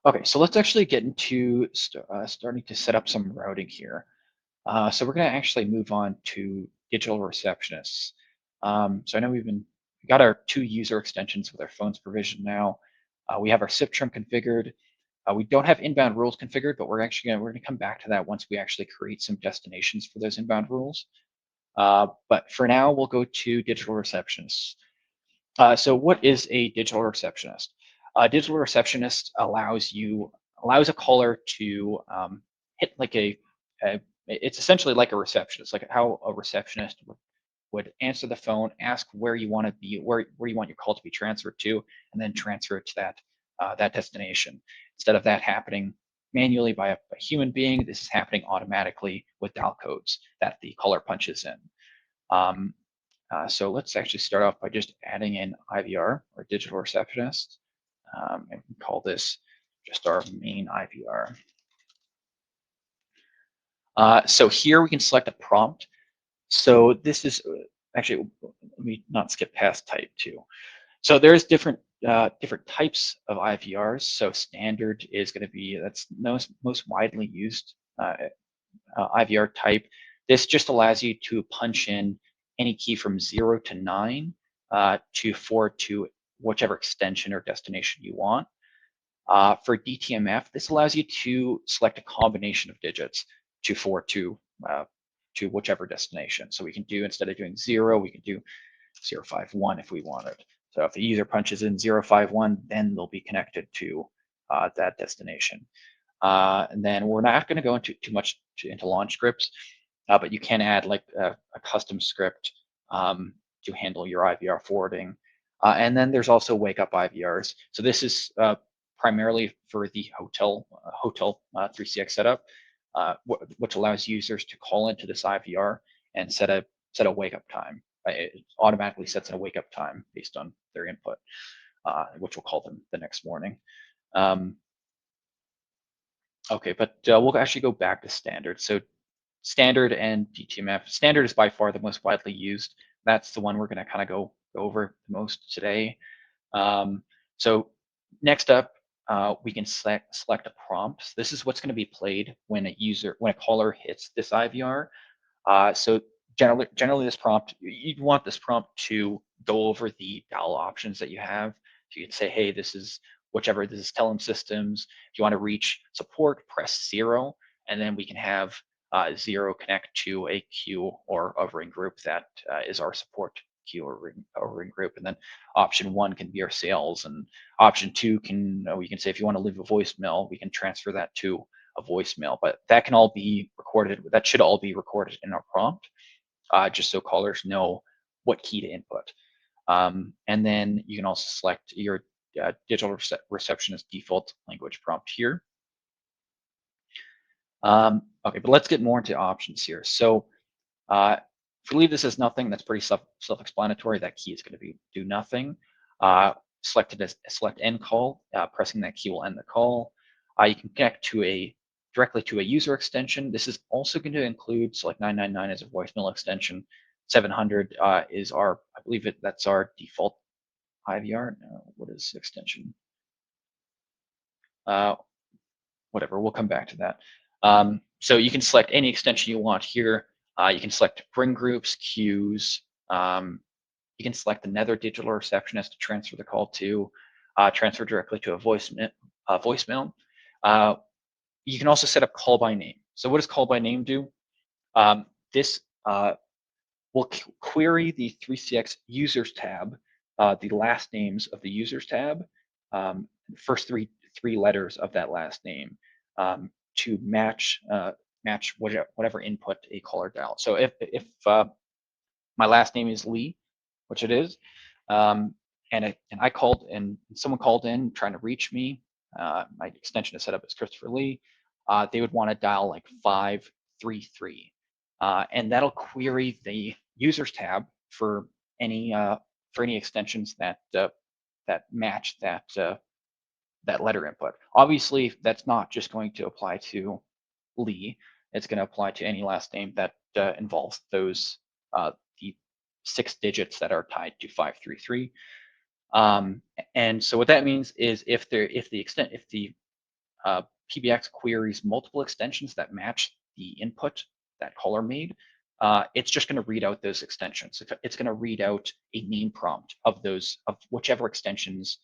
okay, so let's actually get into starting to set up some routing here. So we're going to actually move on to digital receptionists. So I know we got our two user extensions with our phones provisioned now. We have our SIP trim configured. We don't have inbound rules configured, but we're going to come back to that once we actually create some destinations for those inbound rules. But for now, we'll go to digital receptionists. So what is a digital receptionist? A digital receptionist allows a caller to hit like it's essentially like a receptionist, like how a receptionist would answer the phone, ask where you want to be, where you want your call to be transferred to, and then transfer it to that destination. Instead of that happening manually by a human being, this is happening automatically with dial codes that the caller punches in. So let's actually start off by just adding in IVR, or digital receptionist, and we can call this just our main IVR. So here we can select a prompt. So this is actually, let me not skip past type 2. So there's different types of IVRs. So standard is going to be, that's most widely used IVR type. This just allows you to punch in any key from 0 to 9 to forward to whichever extension or destination you want. For DTMF, this allows you to select a combination of digits to forward to whichever destination. So we can do, instead of doing 0, we can do 051 if we wanted. So if the user punches in 051, then they'll be connected to that destination. And then we're not going to go into too much into launch scripts, but you can add like a custom script to handle your IVR forwarding. And then there's also wake up IVRs. So this is primarily for the hotel 3CX setup, which allows users to call into this IVR and set a set a wake up time. It automatically sets a wake up time based on their input, which will call them the next morning. Okay, but we'll actually go back to standard. So standard and DTMF. Standard is by far the most widely used. That's the one we're going to kind of go over the most today. So next up, we can select a prompt. This is what's going to be played when a caller hits this IVR. So generally this prompt, you'd want this prompt to go over the dial options that you have. So you can say, hey, this is whichever, this is Telin systems. If you want to reach support, press 0, and then we can have 0 connect to a queue or a ring group that is our support queue or ring group. And then option 1 can be our sales, and option 2 can, we can say if you want to leave a voicemail, we can transfer that to a voicemail, but that can all be recorded. That should all be recorded in our prompt, just so callers know what key to input. And then you can also select your digital receptionist default language prompt here. Okay, but let's get more into options here. So if we leave this as nothing, that's pretty self-explanatory. That key is going to do nothing. Select end call. Pressing that key will end the call. You can connect directly to a user extension. This is also going to include, so like 999 is a voicemail extension. 700 is our, I believe that's our default IVR. No, what is extension? Whatever, we'll come back to that. So you can select any extension you want here. You can select ring groups, queues. You can select another digital receptionist to transfer the call to, transfer directly to a voicemail. You can also set up call by name. So what does call by name do? This will query the 3CX users tab, the last names of the users tab, first three letters of that last name, to match whatever input a caller dialed. So if my last name is Lee, which it is, and I called and someone called in trying to reach me, my extension is set up as Christopher Lee, they would want to dial like 533, and that'll query the users tab for any extensions that match that letter input. Obviously, that's not just going to apply to Lee. It's going to apply to any last name that involves those the 6 digits that are tied to 533. And so what that means is if the PBX queries multiple extensions that match the input that caller made, it's just going to read out those extensions. It's going to read out a name prompt of whichever extensions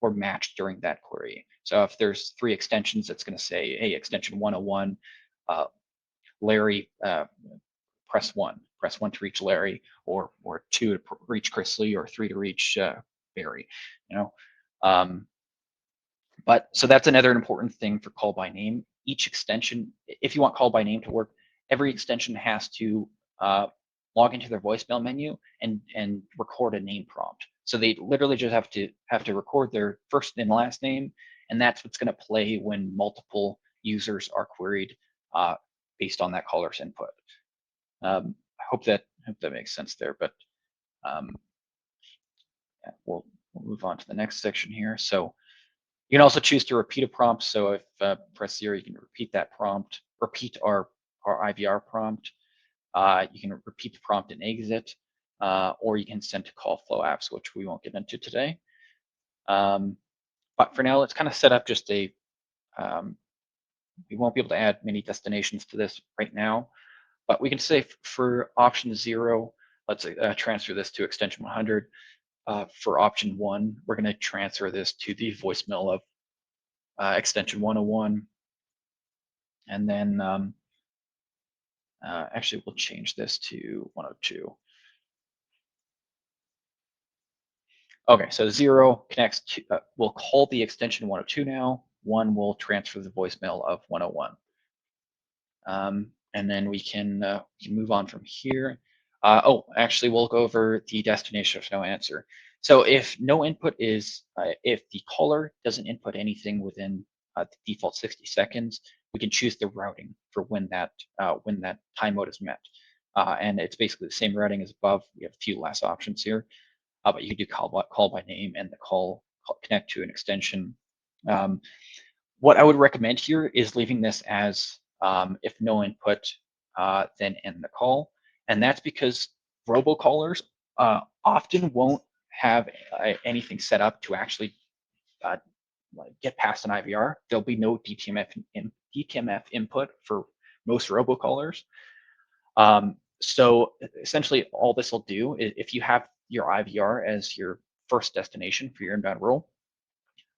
were matched during that query. So if there's 3 extensions, it's going to say, hey, extension 101, Larry, press 1 to reach Larry, or 2 to reach Chris Lee, or 3 to reach Barry. But so that's another important thing for call by name. Each extension, if you want call by name to work, every extension has to log into their voicemail menu and record a name prompt. So they literally just have to record their first and last name, and that's what's going to play when multiple users are queried based on that caller's input. I hope that makes sense there, but yeah, we'll move on to the next section here. So you can also choose to repeat a prompt. So if press 0, you can repeat that prompt, repeat our IVR prompt. You can repeat the prompt and exit, or you can send to call flow apps, which we won't get into today. But for now, let's kind of set up just a, we won't be able to add many destinations to this right now, but we can say for option 0, let's transfer this to extension 100. For option 1, we're going to transfer this to the voicemail of extension 101. And then actually, we'll change this to 102. Okay, so 0 connects to, we'll call the extension 102 now. 1 will transfer the voicemail of 101. And then we can move on from here. Oh, actually, we'll go over the destination of no answer. So if no input is, if the caller doesn't input anything within the default 60 seconds, we can choose the routing for when that time mode is met. and it's basically the same routing as above. We have a few less options here, but you can do call by name and the call connect to an extension. What I would recommend here is leaving this as if no input, then end the call. And that's because robocallers often won't have anything set up to actually get past an IVR. There'll be no DTMF input for most robocallers. So essentially all this will do is if you have your IVR as your first destination for your inbound role,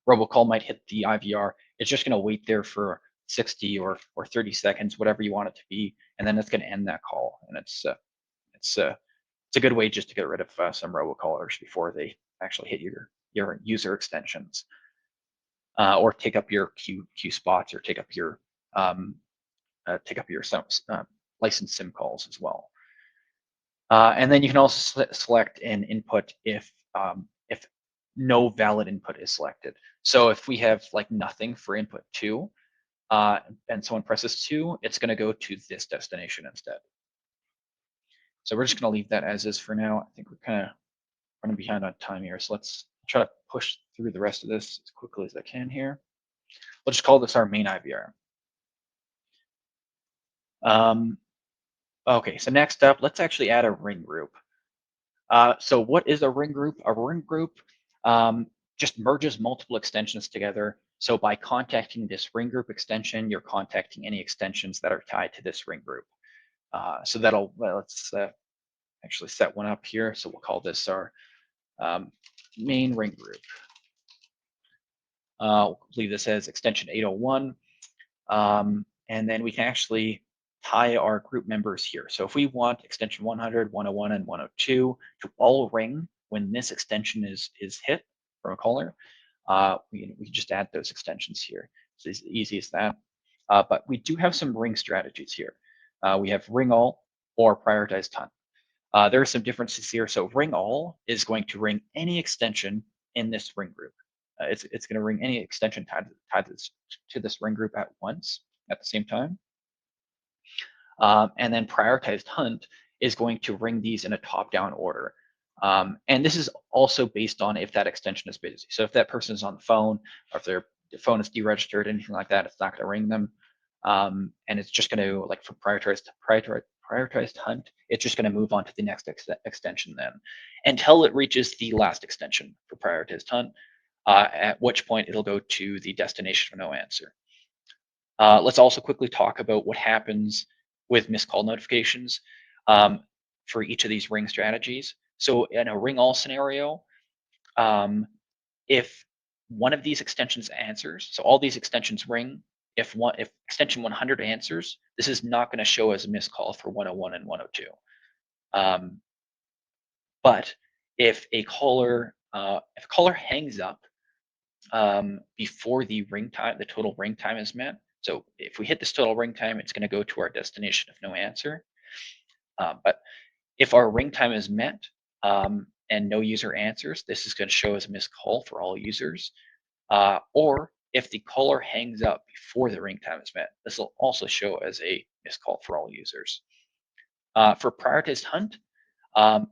robocall might hit the IVR. It's just going to wait there for 60 or 30 seconds, whatever you want it to be, and then it's going to end that call. And it's a good way just to get rid of some robocallers before they actually hit your user extensions, or take up your queue spots, or take up your licensed SIM calls as well. And then you can also select an input if no valid input is selected. So if we have like nothing for input 2, and someone presses 2, it's going to go to this destination instead. So we're just going to leave that as is for now. I think we're kind of running behind on time here, so let's try to push through the rest of this as quickly as I can here. We'll just call this our main IVR. Okay, so next up, let's actually add a ring group. So what is a ring group? A ring group just merges multiple extensions together. So by contacting this ring group extension, you're contacting any extensions that are tied to this ring group. So that'll, well, let's actually set one up here. So we'll call this our main ring group. We'll leave this as extension 801. And then we can actually tie our group members here. So if we want extension 100, 101, and 102 to all ring when this extension is hit from a caller, we can just add those extensions here. It's as easy as that. But we do have some ring strategies here. We have ring all or prioritized hunt. There are some differences here. So ring all is going to ring any extension in this ring group. It's going to ring any extension tied to this ring group at once at the same time. And then prioritized hunt is going to ring these in a top-down order. And this is also based on if that extension is busy. So if that person is on the phone, or if their phone is deregistered, anything like that, it's not going to ring them. And it's just going to, like for prioritized hunt, it's just going to move on to the next extension then, until it reaches the last extension for prioritized hunt, at which point it'll go to the destination of no answer. Let's also quickly talk about what happens with missed call notifications for each of these ring strategies. So in a ring all scenario, if one of these extensions answers, so all these extensions ring, if extension 100 answers, this is not going to show as a missed call for 101 and 102. But if a caller hangs up before the ring time, the total ring time is met. So if we hit this total ring time, it's going to go to our destination of no answer. But if our ring time is met and no user answers, this is going to show as a missed call for all users. Or if the caller hangs up before the ring time is met, this will also show as a missed call for all users. For prioritized hunt,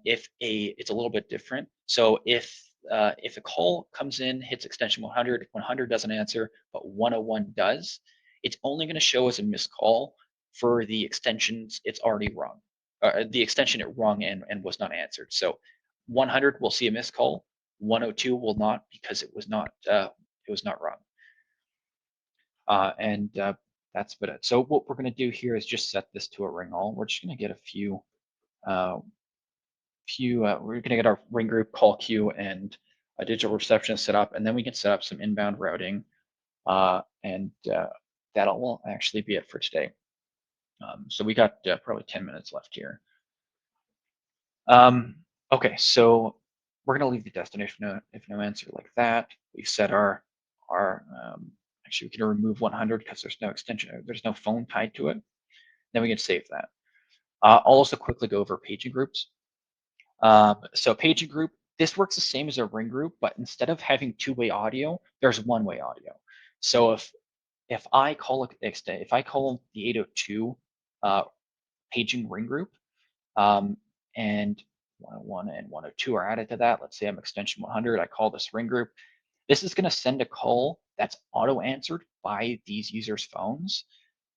it's a little bit different. So if a call comes in, hits extension 100, 100 doesn't answer, but 101 does, it's only going to show as a missed call for the extensions it's already rung, the extension it rung and was not answered. So 100 will see a missed call, 102 will not, because it was not rung. And that's about it. So what we're going to do here is just set this to a ring all. We're just going to get a few. We're going to get our ring group call queue and a digital receptionist set up, and then we can set up some inbound routing, and that'll actually be it for today. So we got probably 10 minutes left here. Okay, so we're going to leave the destination if no answer like that. We've set our actually we can remove 100 because there's no extension, there's no phone tied to it. Then we can save that. I'll also quickly go over paging groups. So paging group, this works the same as a ring group, but instead of having two-way audio, there's one-way audio. So if I call the 802 paging ring group, and 101 and 102 are added to that. Let's say I'm extension 100. I call this ring group. This is going to send a call that's auto answered by these users' phones,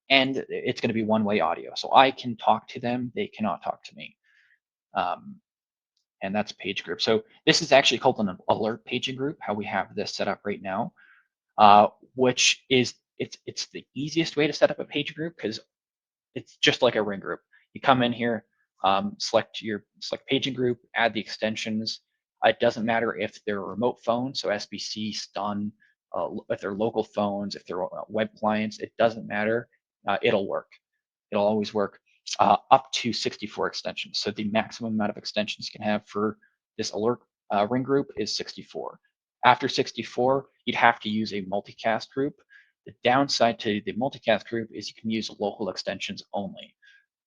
and it's going to be one-way audio. So I can talk to them, they cannot talk to me. And that's page group. So this is actually called an alert paging group, how we have this set up right now, which is it's the easiest way to set up a page group because it's just like a ring group. You come in here, select paging group, add the extensions. It doesn't matter if they're remote phones, so SBC, stun, if they're local phones, if they're web clients, it doesn't matter. It'll work. It'll always work. Up to 64 extensions. So the maximum amount of extensions you can have for this alert ring group is 64. After 64, you'd have to use a multicast group. The downside to the multicast group is you can use local extensions only.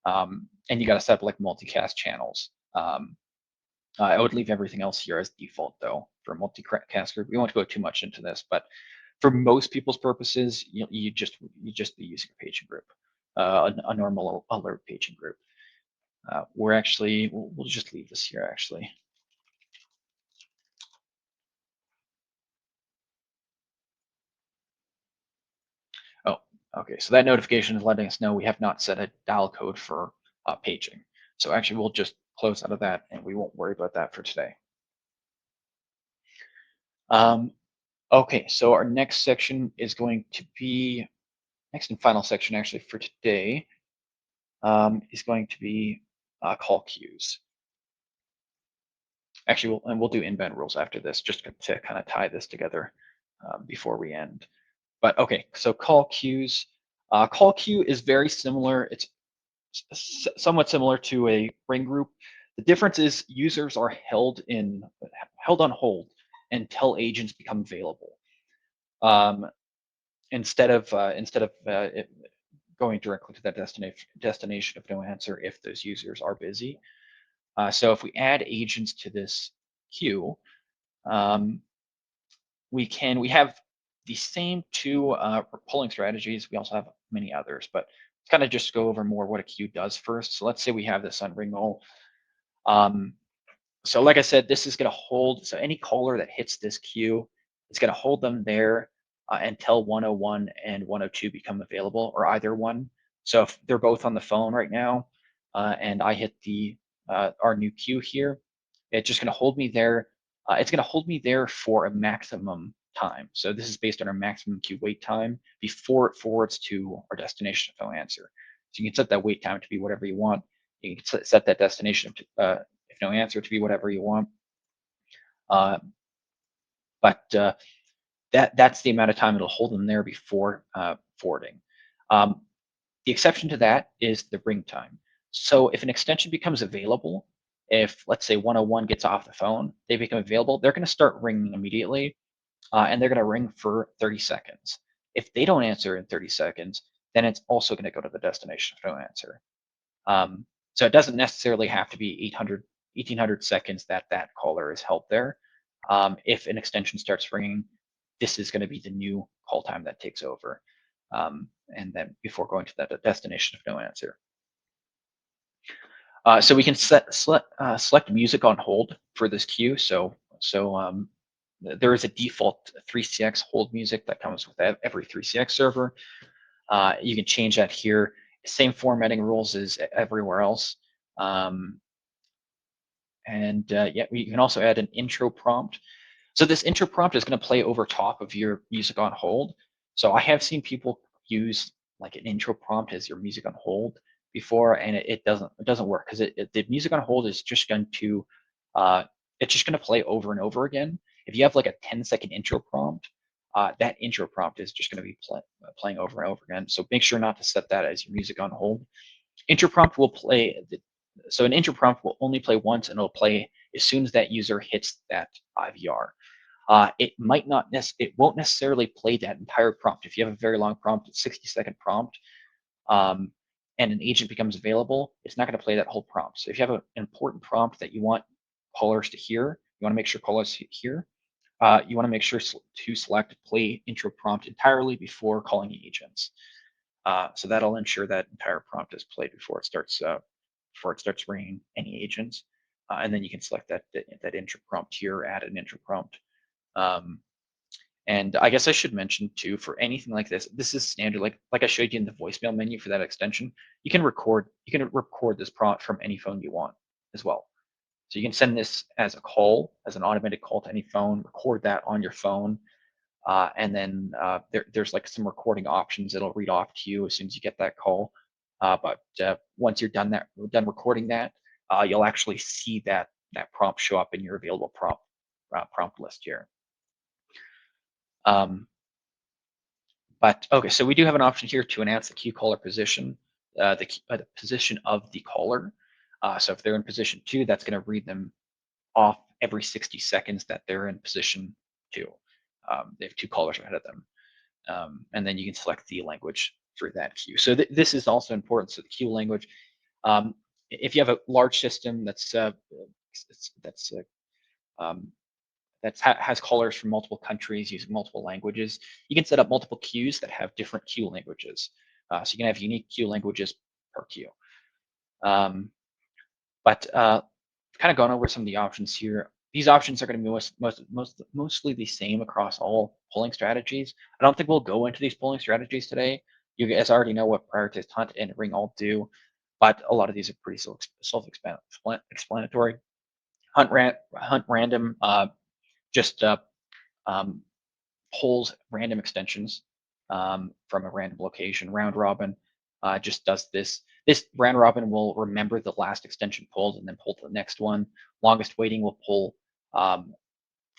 And you got to set up like multicast channels. I would leave everything else here as default though for a multicast group. We won't go too much into this, but for most people's purposes, you just be using a paging group, a normal alert paging group. We'll just leave this here actually. Oh, okay. So that notification is letting us know we have not set a dial code for paging. So actually, we'll just close out of that, and we won't worry about that for today. Okay, so our next section is going to be, next and final section actually for today, is going to be call queues. Actually, we'll do inbound rules after this, just to kind of tie this together before we end. But okay, so call queues. Call queue is very similar. It's somewhat similar to a ring group. The difference is users are held on hold until agents become available. Instead of going directly to that destination of no answer if those users are busy. So if we add agents to this queue, we have the same two polling strategies. We also have many others, but let's kind of just go over more what a queue does first. So let's say we have this on ring roll. So like I said, this is going to hold, so any caller that hits this queue, it's going to hold them there until 101 and 102 become available, or either one. So if they're both on the phone right now, and I hit our new queue here, it's just going to hold me there. It's going to hold me there for a maximum time. So this is based on our maximum queue wait time before it forwards to our destination if no answer. So you can set that wait time to be whatever you want. You can set that destination if no answer to be whatever you want. But that's the amount of time it'll hold them there before forwarding. The exception to that is the ring time. So if an extension becomes available, if let's say 101 gets off the phone, they become available, they're going to start ringing immediately, and they're going to ring for 30 seconds. If they don't answer in 30 seconds, then it's also going to go to the destination if no answer. So it doesn't necessarily have to be 1800 seconds that caller is held there. If an extension starts ringing, this is going to be the new call time that takes over, and then before going to that destination if no answer. So we can select music on hold for this queue. So there is a default 3CX hold music that comes with every 3CX server. You can change that here. Same formatting rules as everywhere else. Yeah, you can also add an intro prompt. So this intro prompt is going to play over top of your music on hold. So I have seen people use like an intro prompt as your music on hold before, and it doesn't work because the music on hold is just going to play over and over again. If you have like a 10-second intro prompt, that intro prompt is just going to be playing over and over again. So make sure not to set that as your music on hold. Intro prompt will play. So an intro prompt will only play once, and it'll play as soon as that user hits that IVR. It won't necessarily play that entire prompt. If you have a very long prompt, a 60-second prompt, and an agent becomes available, it's not going to play that whole prompt. So if you have an important prompt that you want callers to hear, you want to make sure callers hear, you want to make sure to select play intro prompt entirely before calling agents. So that'll ensure that entire prompt is played before it starts before it starts ringing any agents. And then you can select that intro prompt here, add an intro prompt. And I guess I should mention too, for anything like this is standard. Like I showed you in the voicemail menu for that extension, you can record this prompt from any phone you want as well. So you can send this as a call, as an automated call to any phone, record that on your phone, and then there's like some recording options it'll read off to you as soon as you get that call. But once you're done recording that, you'll actually see that prompt show up in your available prompt list here. But okay, so we do have an option here to announce the queue caller position, the position of the caller. So if they're in position 2, that's going to read them off every 60 seconds that they're in position 2. They have 2 callers ahead of them. And then you can select the language through that queue. So this is also important. So the queue language, if you have a large system that has callers from multiple countries using multiple languages, you can set up multiple queues that have different queue languages. So you can have unique queue languages per queue. But kind of gone over some of the options here. These options are going to be mostly the same across all polling strategies. I don't think we'll go into these polling strategies today. You guys already know what prioritized hunt and ring all do, but a lot of these are pretty self-explanatory. Hunt random just pulls random extensions from a random location. Round robin just does this. This round robin will remember the last extension pulled and then pull to the next one. Longest waiting will pull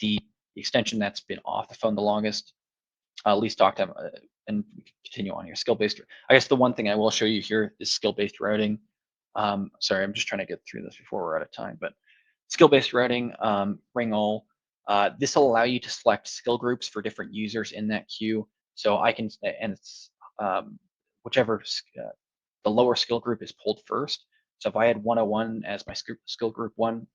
the extension that's been off the phone the longest. Least talk time, and continue on here. Skill-based. I guess the one thing I will show you here is skill-based routing. Sorry, I'm just trying to get through this before we're out of time. But skill-based routing, ring all. This will allow you to select skill groups for different users in that queue. So I can, and it's whichever the lower skill group is pulled first. So if I had 101 as my skill group 1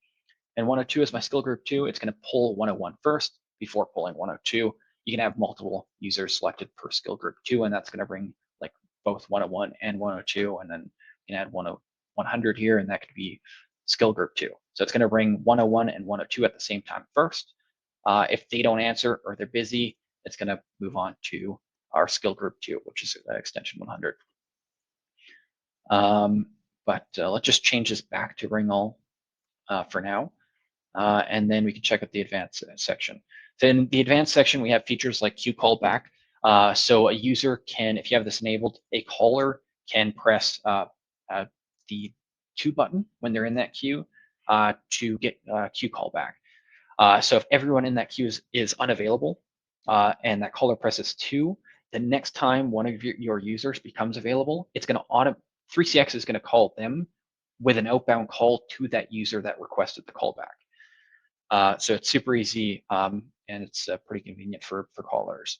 and 102 as my skill group 2, it's going to pull 101 first before pulling 102. You can have multiple users selected per skill group 2, and that's going to bring like both 101 and 102, and then you can add 100 here, and that could be skill group 2. So it's going to bring 101 and 102 at the same time first. If they don't answer or they're busy, it's going to move on to our skill group 2, which is extension 100. But let's just change this back to ring all for now. And then we can check out the advanced section. So in the advanced section, we have features like queue callback. So a user can, if you have this enabled, a caller can press the 2 button when they're in that queue to get queue callback. So if everyone in that queue is unavailable and that caller presses 2, the next time one of your users becomes available, it's going to 3CX is going to call them with an outbound call to that user that requested the callback. So it's super easy and it's pretty convenient for callers.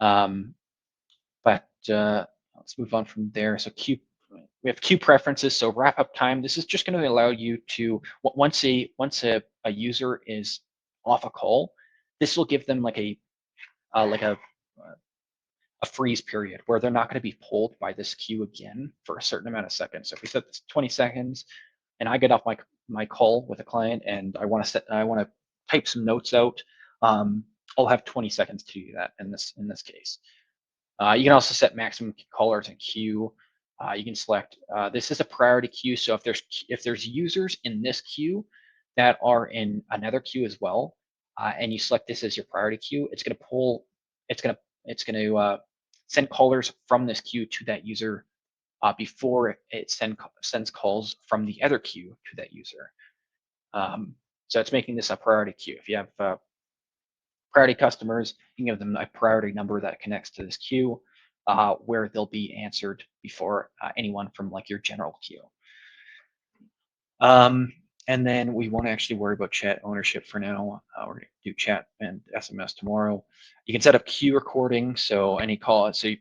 But let's move on from there. So we have queue preferences. So wrap up time. This is just going to allow you to once a user is off a call, this will give them like a freeze period where they're not going to be pulled by this queue again for a certain amount of seconds. So if we set this 20 seconds, and I get off my call with a client and I want to type some notes out, I'll have 20 seconds to do that in this case. You can also set maximum callers in queue. You can select this is a priority queue, so if there's users in this queue that are in another queue as well, and you select this as your priority queue, it's going to send callers from this queue to that user before it sends calls from the other queue to that user. So it's making this a priority queue. If you have priority customers, you can give them a priority number that connects to this queue where they'll be answered before anyone from like your general queue. And then we won't actually worry about chat ownership for now. We're going to do chat and SMS tomorrow. You can set up queue recording, so any call. So you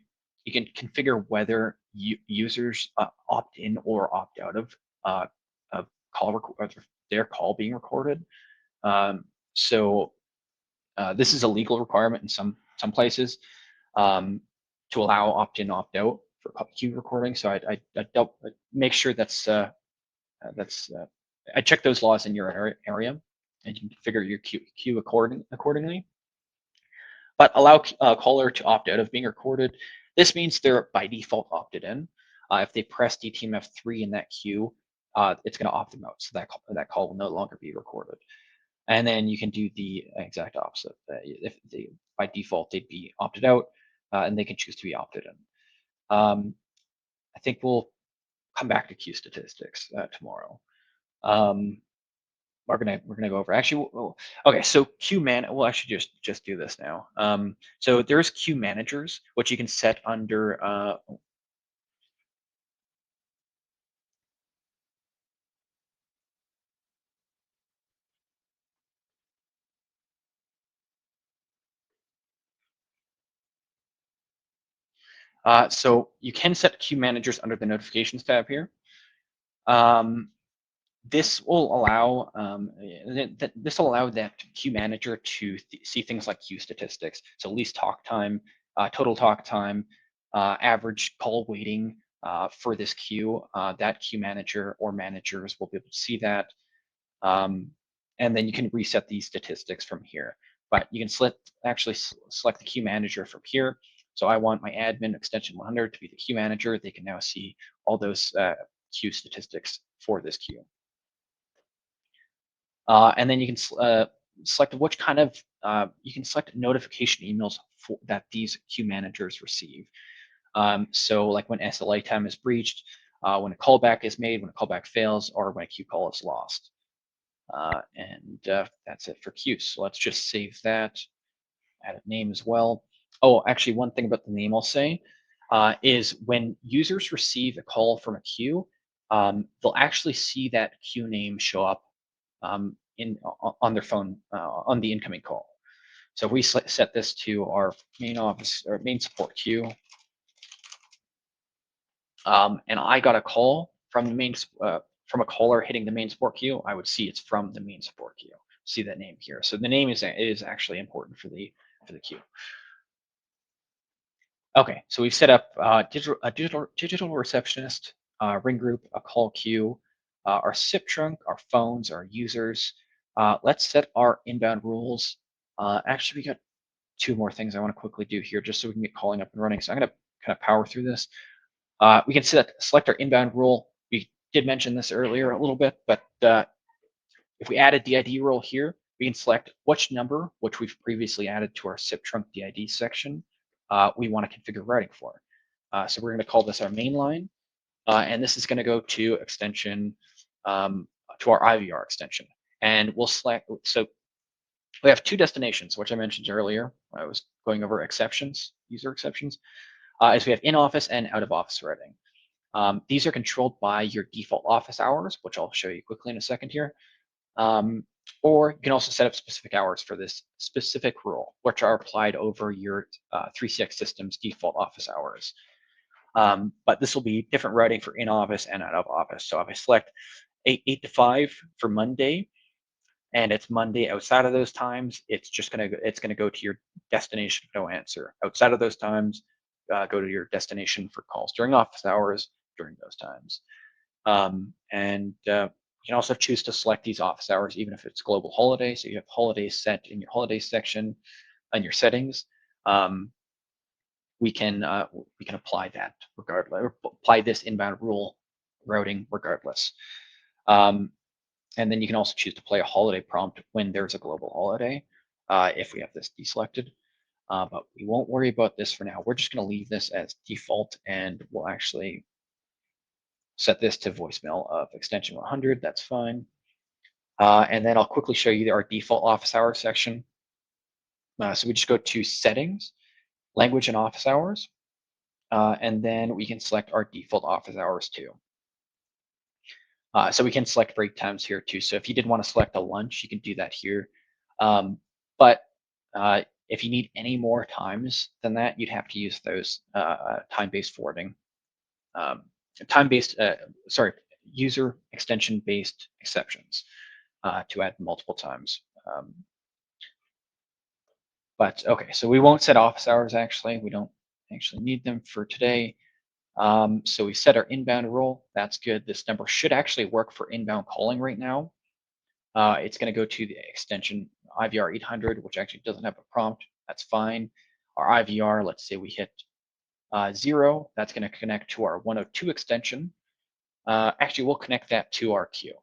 can configure whether users opt in or opt out of their call being recorded. So this is a legal requirement in some places to allow opt in, opt out for queue recording. So I make sure that's I check those laws in your area, and you can configure your queue accordingly. But allow a caller to opt out of being recorded. This means they're by default opted in. If they press DTMF3 in that queue, it's going to opt them out, so that call will no longer be recorded. And then you can do the exact opposite. If they, by default, they'd be opted out, and they can choose to be opted in. I think we'll come back to queue statistics tomorrow. We're gonna go over actually. Okay, so queue man. We'll actually just do this now. So there's queue managers, which you can set under. So you can set queue managers under the notifications tab here. This will allow that queue manager to see things like queue statistics. So least talk time, total talk time, average call waiting for this queue. That queue manager or managers will be able to see that. And then you can reset these statistics from here. But you can actually select the queue manager from here. So I want my admin extension 100 to be the queue manager. They can now see all those queue statistics for this queue. And then you can select which kind of, you can select notification emails that these queue managers receive. So like when SLA time is breached, when a callback is made, when a callback fails, or when a queue call is lost. And that's it for queues. So let's just save that, add a name as well. Oh, actually, one thing about the name I'll say is when users receive a call from a queue, they'll actually see that queue name show up on their phone on the incoming call. So if we set this to our main office or main support queue, and I got a call from the main from a caller hitting the main support queue, I would see it's from the main support queue. See that name here. So the name is actually important for the queue. Okay, so we've set up digital receptionist, ring group, a call queue, our SIP trunk, our phones, our users. Let's set our inbound rules. Actually, we got two more things I want to quickly do here just so we can get calling up and running. So I'm going to kind of power through this. We can select our inbound rule. We did mention this earlier a little bit, but if we added the ID rule here, we can select which number, which we've previously added to our SIP trunk DID section, we want to configure routing for. So we're going to call this our main line, and this is going to go to extension, to our IVR extension. And we'll select, so we have two destinations, which I mentioned earlier. I was going over exceptions, user exceptions, is we have in-office and out-of-office routing. These are controlled by your default office hours, which I'll show you quickly in a second here. Or you can also set up specific hours for this specific rule, which are applied over your 3CX system's default office hours. But this will be different routing for in-office and out-of-office. So if I select 8 to 5 for Monday, and it's Monday outside of those times, it's gonna go to your destination no answer. Outside of those times, go to your destination for calls during office hours during those times. You can also choose to select these office hours even if it's global holiday. So you have holidays set in your holidays section on your settings. We can apply that regardless, or apply this inbound rule routing regardless. And then you can also choose to play a holiday prompt when there's a global holiday if we have this deselected. But we won't worry about this for now. We're just going to leave this as default, and we'll actually set this to voicemail of extension 100. That's fine. And then I'll quickly show you our default office hours section. So we just go to settings, language and office hours, and then we can select our default office hours too. So we can select break times here too. So if you did want to select a lunch, you can do that here. But if you need any more times than that, you'd have to use those time-based forwarding, user extension-based exceptions to add multiple times. But okay, so we won't set office hours actually. We don't actually need them for today. So we set our inbound rule. That's good. This number should actually work for inbound calling right now. It's going to go to the extension IVR 800, which actually doesn't have a prompt. That's fine. Our IVR, let's say we hit 0. That's going to connect to our 102 extension. Actually, we'll connect that to our queue.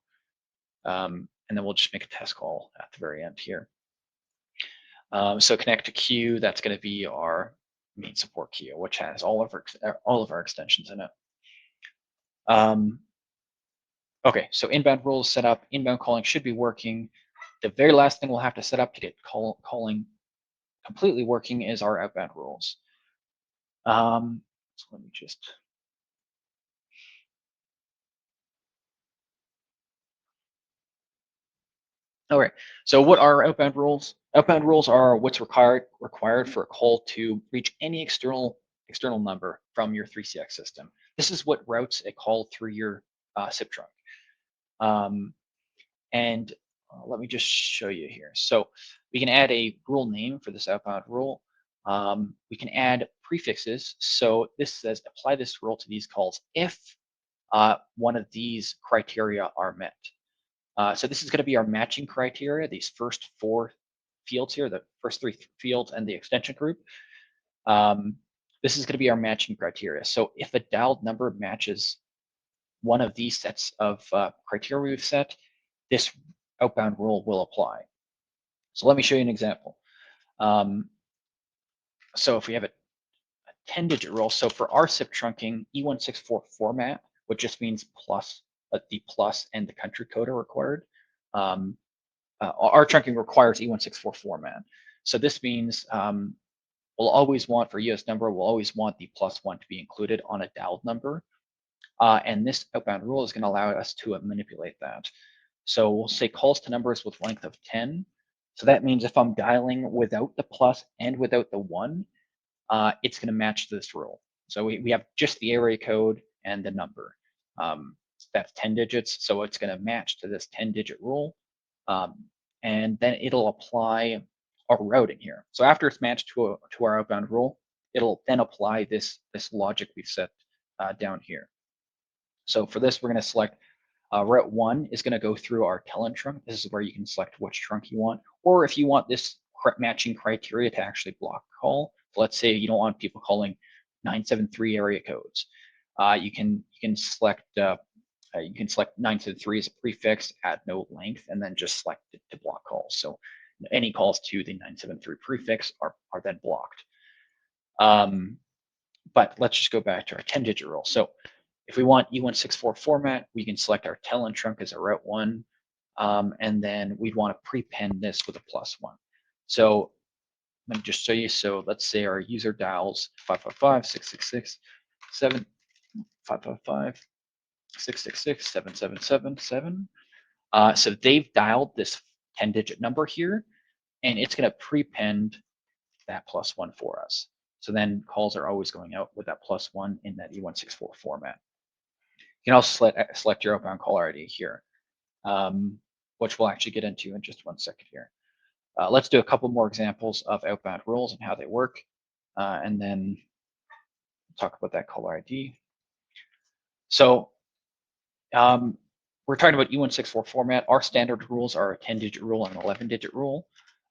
And then we'll just make a test call at the very end here. So connect to queue, that's going to be our main support queue, which has all of our extensions in it. Okay, so inbound rules set up. Inbound calling should be working. The very last thing we'll have to set up to get calling completely working is our outbound rules. So let me just. All right. So what are outbound rules? Outbound rules are what's required for a call to reach any external number from your 3CX system. This is what routes a call through your SIP trunk. And let me just show you here. So we can add a rule name for this outbound rule. We can add prefixes. So this says apply this rule to these calls if one of these criteria are met. So this is going to be our matching criteria, these first 4 fields here, the first 3 fields and the extension group. This is going to be our matching criteria. So if a dialed number matches one of these sets of criteria we've set, this outbound rule will apply. So let me show you an example. So if we have a 10-digit rule, so for our SIP trunking, E164 format, which just means plus, the plus and the country code are required. Our trunking requires E164 format. So this means we'll always want, for US number, we'll always want the +1 to be included on a dialed number. And this outbound rule is going to allow us to manipulate that. So we'll say calls to numbers with length of 10. So that means if I'm dialing without the plus and without the 1, it's going to match this rule. So we have just the area code and the number. That's 10 digits, so it's going to match to this 10-digit rule. And then it'll apply our routing here. So after it's matched to our outbound rule, it'll then apply this logic we've set down here. So for this, we're going to select route 1 is going to go through our Telin trunk. This is where you can select which trunk you want, or if you want this matching criteria to actually block call. Let's say you don't want people calling 973 area codes. You can select 973 as a prefix, add no length, and then just select it to block calls. So any calls to the 973 prefix are then blocked. But let's just go back to our 10-digit rule. So if we want E164 format, we can select our Telin trunk as a route 1, and then we'd want to prepend this with a +1. So let me just show you. So let's say our user dials 555-666-7, 555-666-7777. So they've dialed this 10-digit number here, and it's going to prepend that +1 for us. So then calls are always going out with that +1 in that E164 format. You can also select your outbound caller ID here, which we'll actually get into in just 1 second here. Let's do a couple more examples of outbound rules and how they work, and then talk about that caller ID. So we're talking about E164 format. Our standard rules are a 10-digit rule and an 11-digit rule.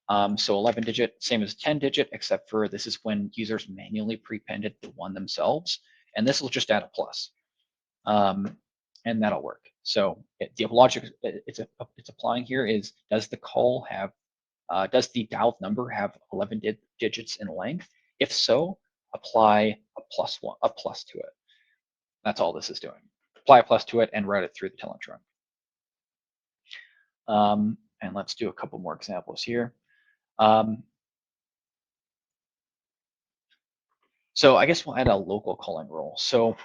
So 11-digit, same as 10-digit, except for this is when users manually prepended the 1 themselves, and this will just add a plus. And that'll work. So the logic it's applying here is, does the call have, does the dialed number have 11 digits in length? If so, apply a plus to it. That's all this is doing. Apply a plus to it and route it through the Telin trunk. And let's do a couple more examples here. So I guess we'll add a local calling rule. So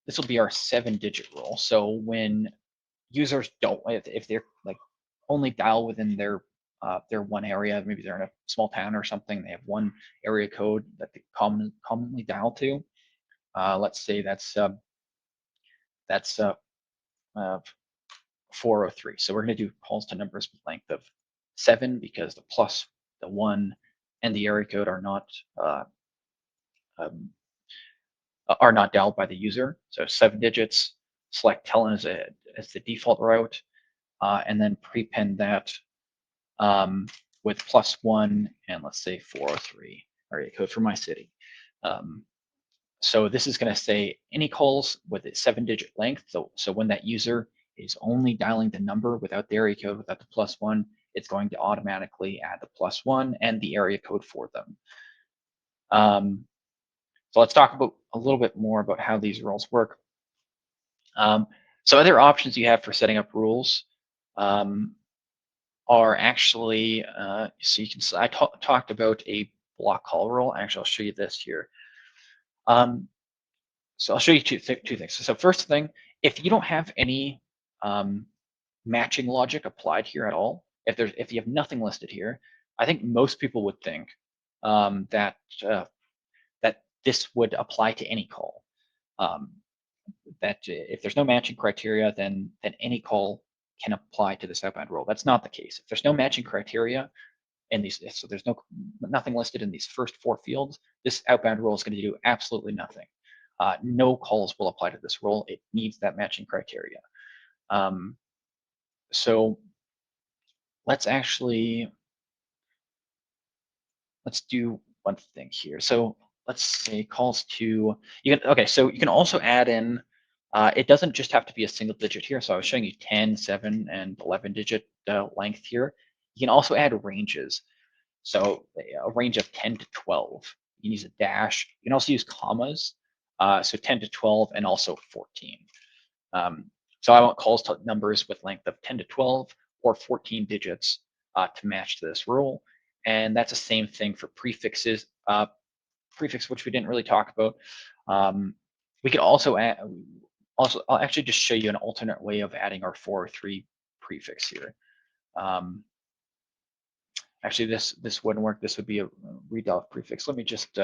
this will be our 7-digit rule. So when users don't, if they're like only dial within their 1 area, maybe they're in a small town or something, they have 1 area code that they commonly dial to. Let's say that's 403. So we're going to do calls to numbers with length of 7 because the plus, the 1, and the area code are not are not dialed by the user. So 7 digits, select Telin as the default route, and then prepend that with +1 and let's say 403 area code for my city. So this is going to say any calls with a 7-digit length. So when that user is only dialing the number without the area code, without the +1, it's going to automatically add the +1 and the area code for them. So let's talk about a little bit more about how these rules work. So other options you have for setting up rules are actually, so you can, I talked about a block call rule. Actually, I'll show you this here. So I'll show you two things. So first thing, if you don't have any matching logic applied here at all, if you have nothing listed here, I think most people would think that this would apply to any call. That if there's no matching criteria, then any call can apply to this outbound rule. That's not the case. If there's no matching criteria in these, so there's nothing listed in these first 4 fields, this outbound rule is going to do absolutely nothing. No calls will apply to this rule. It needs that matching criteria. So let's do one thing here. So let's say calls to, so you can also add in, it doesn't just have to be a single digit here. So I was showing you 10, 7, and 11 digit length here. You can also add ranges. So a range of 10 to 12. You can use a dash. You can also use commas. So 10 to 12 and also 14. So I want calls to numbers with length of 10 to 12 or 14 digits to match this rule. And that's the same thing for prefixes. Prefix, which we didn't really talk about. We could also add, I'll actually just show you an alternate way of adding our 403 prefix here. Actually, this wouldn't work. This would be a read-off prefix. Let me just,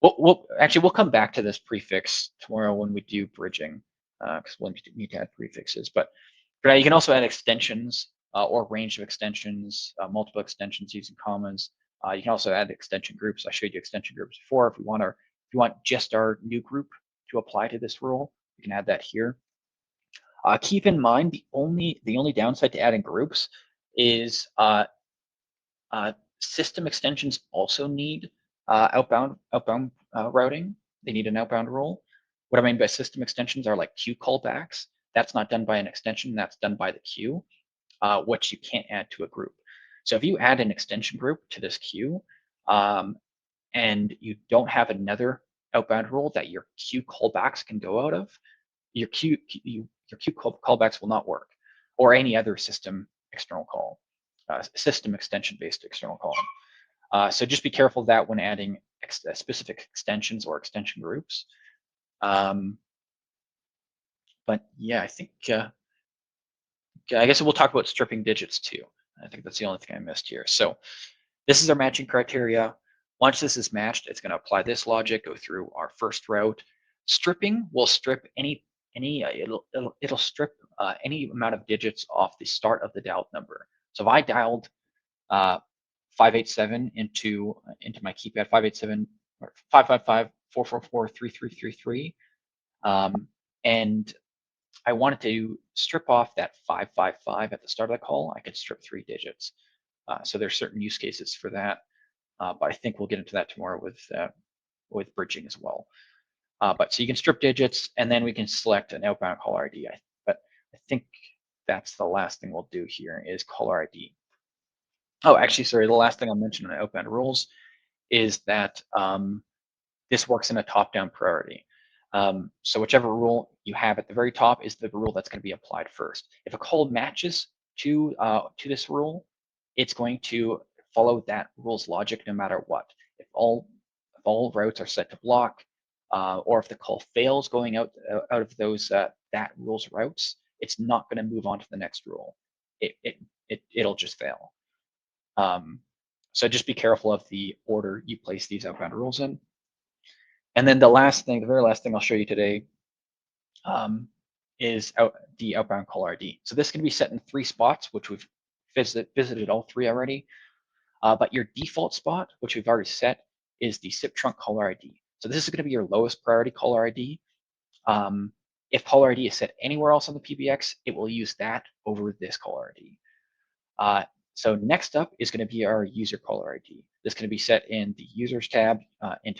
we'll come back to this prefix tomorrow when we do bridging, because we'll need to add prefixes. But you can also add extensions or range of extensions, multiple extensions using commas. You can also add extension groups. I showed you extension groups before. If you want just our new group to apply to this rule, you can add that here. Keep in mind the only downside to adding groups is system extensions also need outbound routing. They need an outbound rule. What I mean by system extensions are like queue callbacks. That's not done by an extension. That's done by the queue, which you can't add to a group. So if you add an extension group to this queue, and you don't have another outbound rule that your queue callbacks can go out of, your queue callbacks will not work, or any other system external call, system extension-based external call. So just be careful of that when adding specific extensions or extension groups. But yeah, I think, I guess we'll talk about stripping digits too. I think that's the only thing I missed here. So this is our matching criteria. Once this is matched, it's going to apply this logic, go through our first route. Stripping will strip it'll strip any amount of digits off the start of the dialed number. So if I dialed 587 into my keypad, 587 or 555-444-3333, and I wanted to strip off that 555 at the start of the call, I could strip 3 digits. So there's certain use cases for that, but I think we'll get into that tomorrow with bridging as well. But so you can strip digits, and then we can select an outbound caller ID. But I think that's the last thing we'll do here is caller ID. Oh, actually, sorry, the last thing I'll mention on outbound rules is that this works in a top-down priority. So whichever rule you have at the very top is the rule that's going to be applied first. If a call matches to this rule, it's going to follow that rule's logic no matter what. If all routes are set to block, or if the call fails going out of those that rule's routes, it's not going to move on to the next rule. It'll just fail. So just be careful of the order you place these outbound rules in. And then the very last thing I'll show you today is the outbound caller ID. So this can be set in 3 spots, which we've visited all 3 already. But your default spot, which we've already set, is the SIP trunk caller ID. So this is going to be your lowest priority caller ID. If caller ID is set anywhere else on the PBX, it will use that over this caller ID. So next up is going to be our user caller ID. This is going to be set in the users tab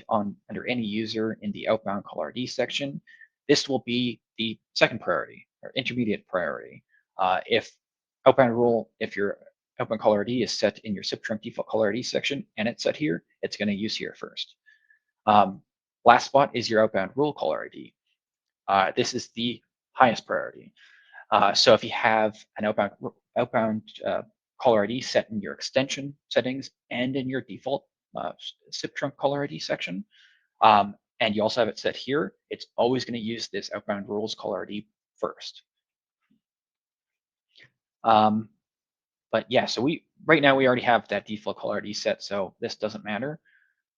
under any user in the outbound caller ID section. This will be the second priority or intermediate priority. If your outbound caller ID is set in your SIP trunk default caller ID section and it's set here, it's going to use here first. Last spot is your outbound rule caller ID. This is the highest priority. So if you have an outbound caller ID set in your extension settings and in your default SIP trunk caller ID section, and you also have it set here, it's always going to use this outbound rules caller ID first. But yeah, so right now we already have that default caller ID set, so this doesn't matter.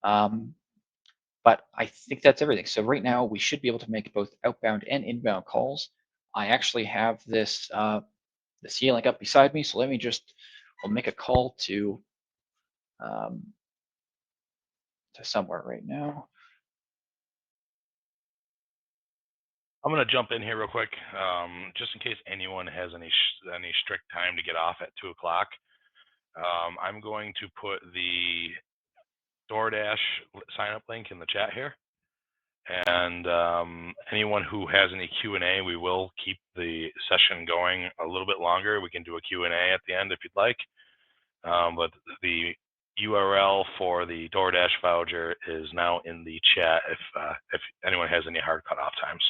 But I think that's everything. So right now we should be able to make both outbound and inbound calls. I actually have this C-Link up beside me, so let me we'll make a call to somewhere right now. I'm going to jump in here real quick, just in case anyone has any strict time to get off at 2 o'clock. I'm going to put the DoorDash sign up link in the chat here. And anyone who has any Q&A, we will keep the session going a little bit longer. We can do a Q&A at the end if you'd like. But the URL for the DoorDash voucher is now in the chat if anyone has any hard cutoff times.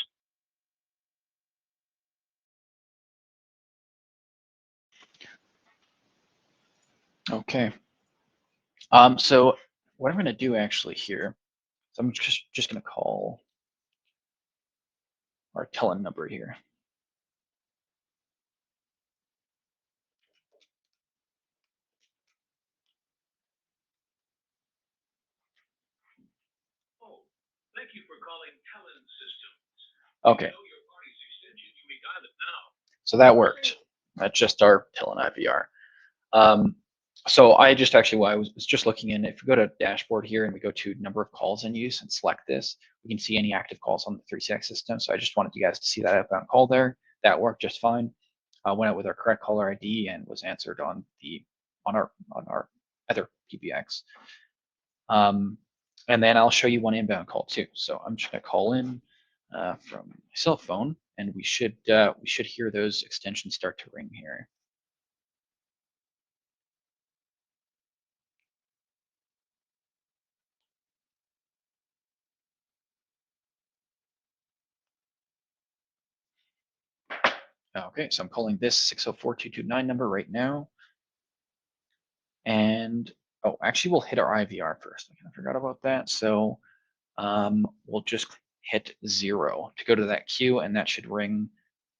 Okay. So what I'm going to do actually here, so I'm just going to call our Telin number here. Oh, thank you for calling Telin Systems. Okay. So that worked. That's just our Telin IVR. So I just actually, while I was just looking in, if we go to dashboard here and we go to number of calls in use and select this, we can see any active calls on the 3CX system. So I just wanted you guys to see that outbound call there. That worked just fine. Went out with our correct caller ID and was answered on our other PBX. And then I'll show you one inbound call too. So I'm just gonna call in from my cell phone, and we should hear those extensions start to ring here. Okay, so I'm calling this 604-229 number right now. And oh, actually we'll hit our IVR first. I forgot about that. So we'll just hit 0 to go to that queue, and that should ring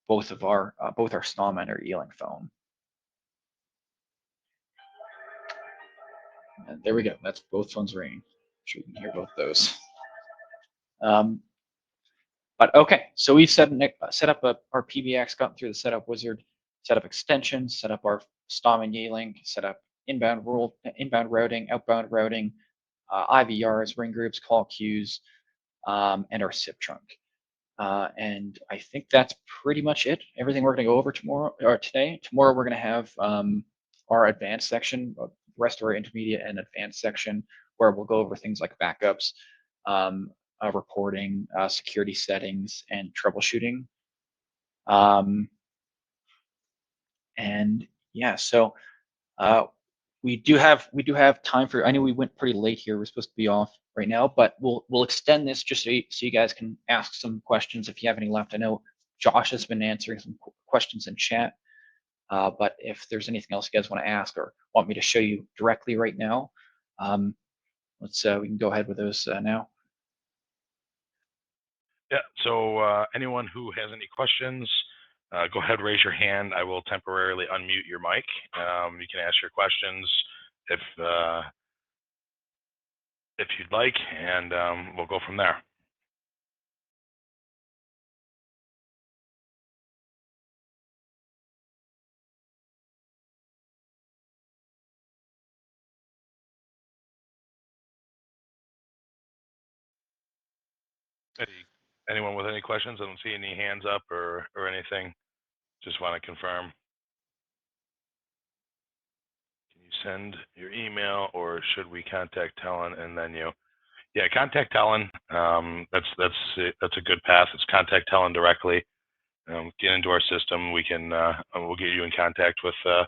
both our SNOM and our E-Link phone. And there we go. That's both phones ringing. Sure you can hear both those. But okay, so we've set up our PBX, gotten through the setup wizard, set up extensions, set up our STOM and E-Link, set up inbound routing, outbound routing, IVRs, ring groups, call queues, and our SIP trunk. And I think that's pretty much it. Everything we're going to go over today. Tomorrow we're going to have our advanced section, the rest of our intermediate and advanced section, where we'll go over things like backups, reporting, security settings, and troubleshooting. And yeah, so we do have time for. I know we went pretty late here. We're supposed to be off right now, but we'll extend this just so you guys can ask some questions if you have any left. I know Josh has been answering some questions in chat, but if there's anything else you guys want to ask or want me to show you directly right now, we can go ahead with those now. Yeah, so anyone who has any questions, go ahead, raise your hand. I will temporarily unmute your mic. You can ask your questions if you'd like, and we'll go from there. Anyone with any questions? I don't see any hands up or anything. Just want to confirm. Can you send your email, or should we contact Telin and then you? Yeah, contact Telin. That's a good path. It's contact Telin directly. Get into our system. We'll get you in contact with a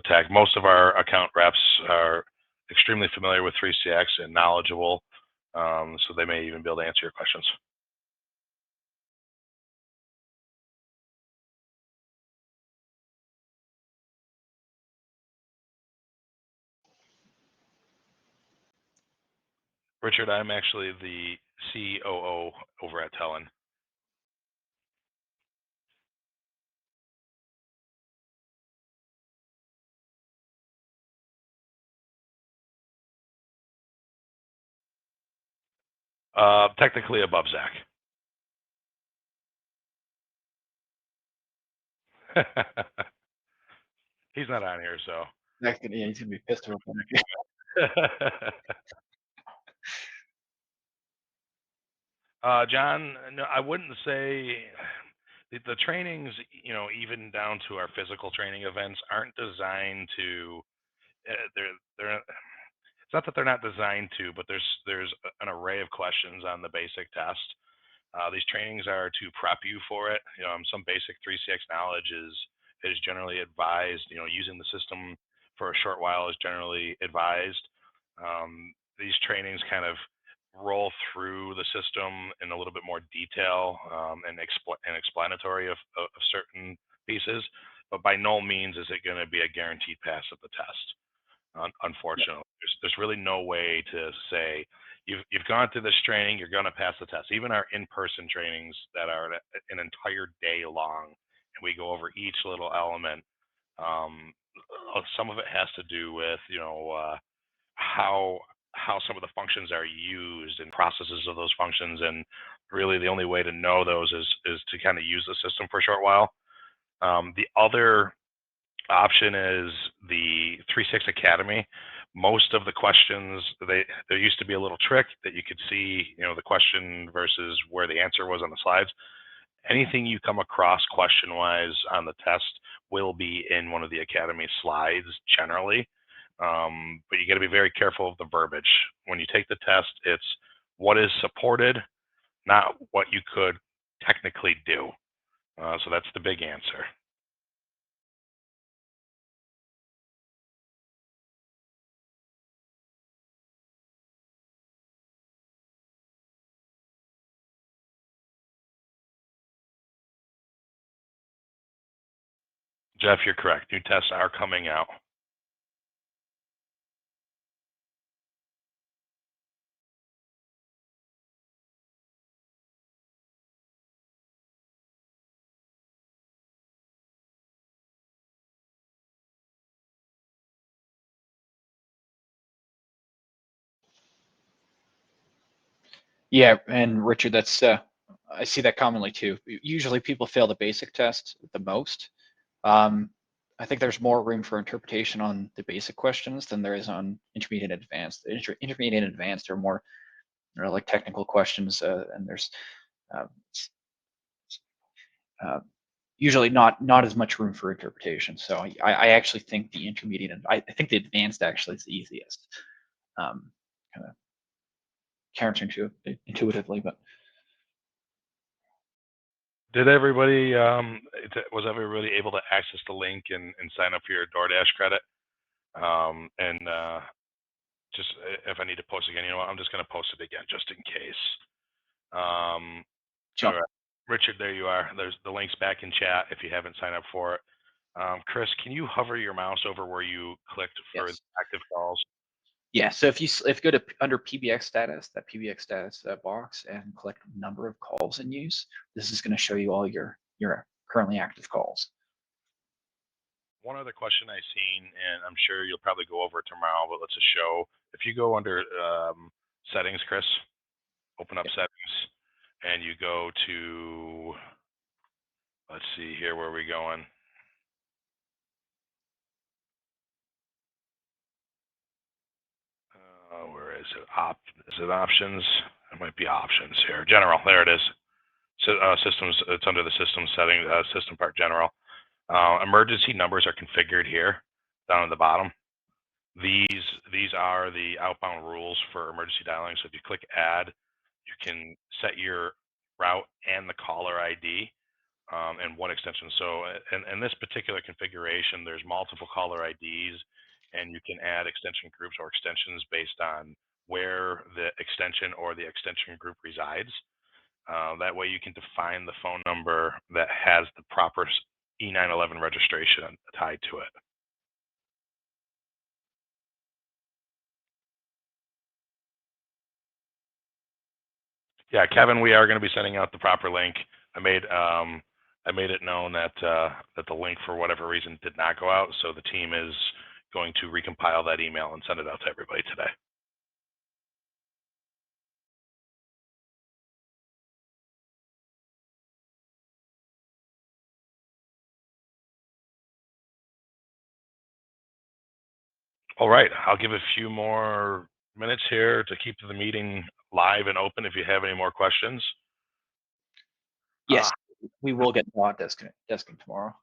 tech. Most of our account reps are extremely familiar with 3CX and knowledgeable, so they may even be able to answer your questions. Richard, I'm actually the COO over at Telin. Technically above Zach. He's not on here, so. He's gonna be pissed off. John, no, I wouldn't say the trainings, even down to our physical training events, aren't designed to. They're. It's not that they're not designed to, but there's an array of questions on the basic test. These trainings are to prep you for it. Some basic 3CX knowledge is generally advised. Using the system for a short while is generally advised. These trainings kind of roll through the system in a little bit more detail and explanatory of certain pieces, but by no means is it going to be a guaranteed pass of the test. Unfortunately, there's really no way to say you've gone through this training, you're going to pass the test. Even our in-person trainings that are an entire day long, and we go over each little element. Some of it has to do with how some of the functions are used and processes of those functions, and really the only way to know those is to kind of use the system for a short while. The other option is the 3.6 Academy. Most of the questions, there used to be a little trick that you could see, the question versus where the answer was on the slides. Anything you come across question-wise on the test will be in one of the Academy slides generally. But you got to be very careful of the verbiage. When you take the test, it's what is supported, not what you could technically do. So that's the big answer. Jeff, you're correct. New tests are coming out. Yeah, and Richard, that's I see that commonly too. Usually people fail the basic test the most. I think there's more room for interpretation on the basic questions than there is on intermediate and advanced. Intermediate and advanced are more like technical questions, and there's uh, uh, usually not as much room for interpretation. So I actually think the intermediate and I think the advanced actually is the easiest, kind of counterintuitively, but. Did everybody was everybody able to access the link and sign up for your DoorDash credit? And just if I need to post again, I'm just going to post it again just in case. Sure. All right. Richard, there you are. There's the link's back in chat if you haven't signed up for it. Chris, can you hover your mouse over where you clicked for Yes. active calls? Yeah, so if you go to under PBX status, that PBX status box, and click number of calls in use, this is going to show you all your currently active calls. One other question I've seen, and I'm sure you'll probably go over it tomorrow, but let's just show. If you go under settings, Chris, open up settings, and you go to, let's see here, where are we going? Where is it? Is it options? It might be options here. General, there it is. So, systems, it's under the system setting, system part general. Emergency numbers are configured here down at the bottom. These are the outbound rules for emergency dialing. So if you click add, you can set your route and the caller ID and one extension. So in this particular configuration, there's multiple caller IDs, and you can add extension groups or extensions based on where the extension or the extension group resides. That way you can define the phone number that has the proper E911 registration tied to it. Yeah, Kevin, we are going to be sending out the proper link. I made it known that that the link for whatever reason did not go out, so the team is going to recompile that email and send it out to everybody today. All right, I'll give a few more minutes here to keep the meeting live and open if you have any more questions. Yes, we will get bot desking tomorrow.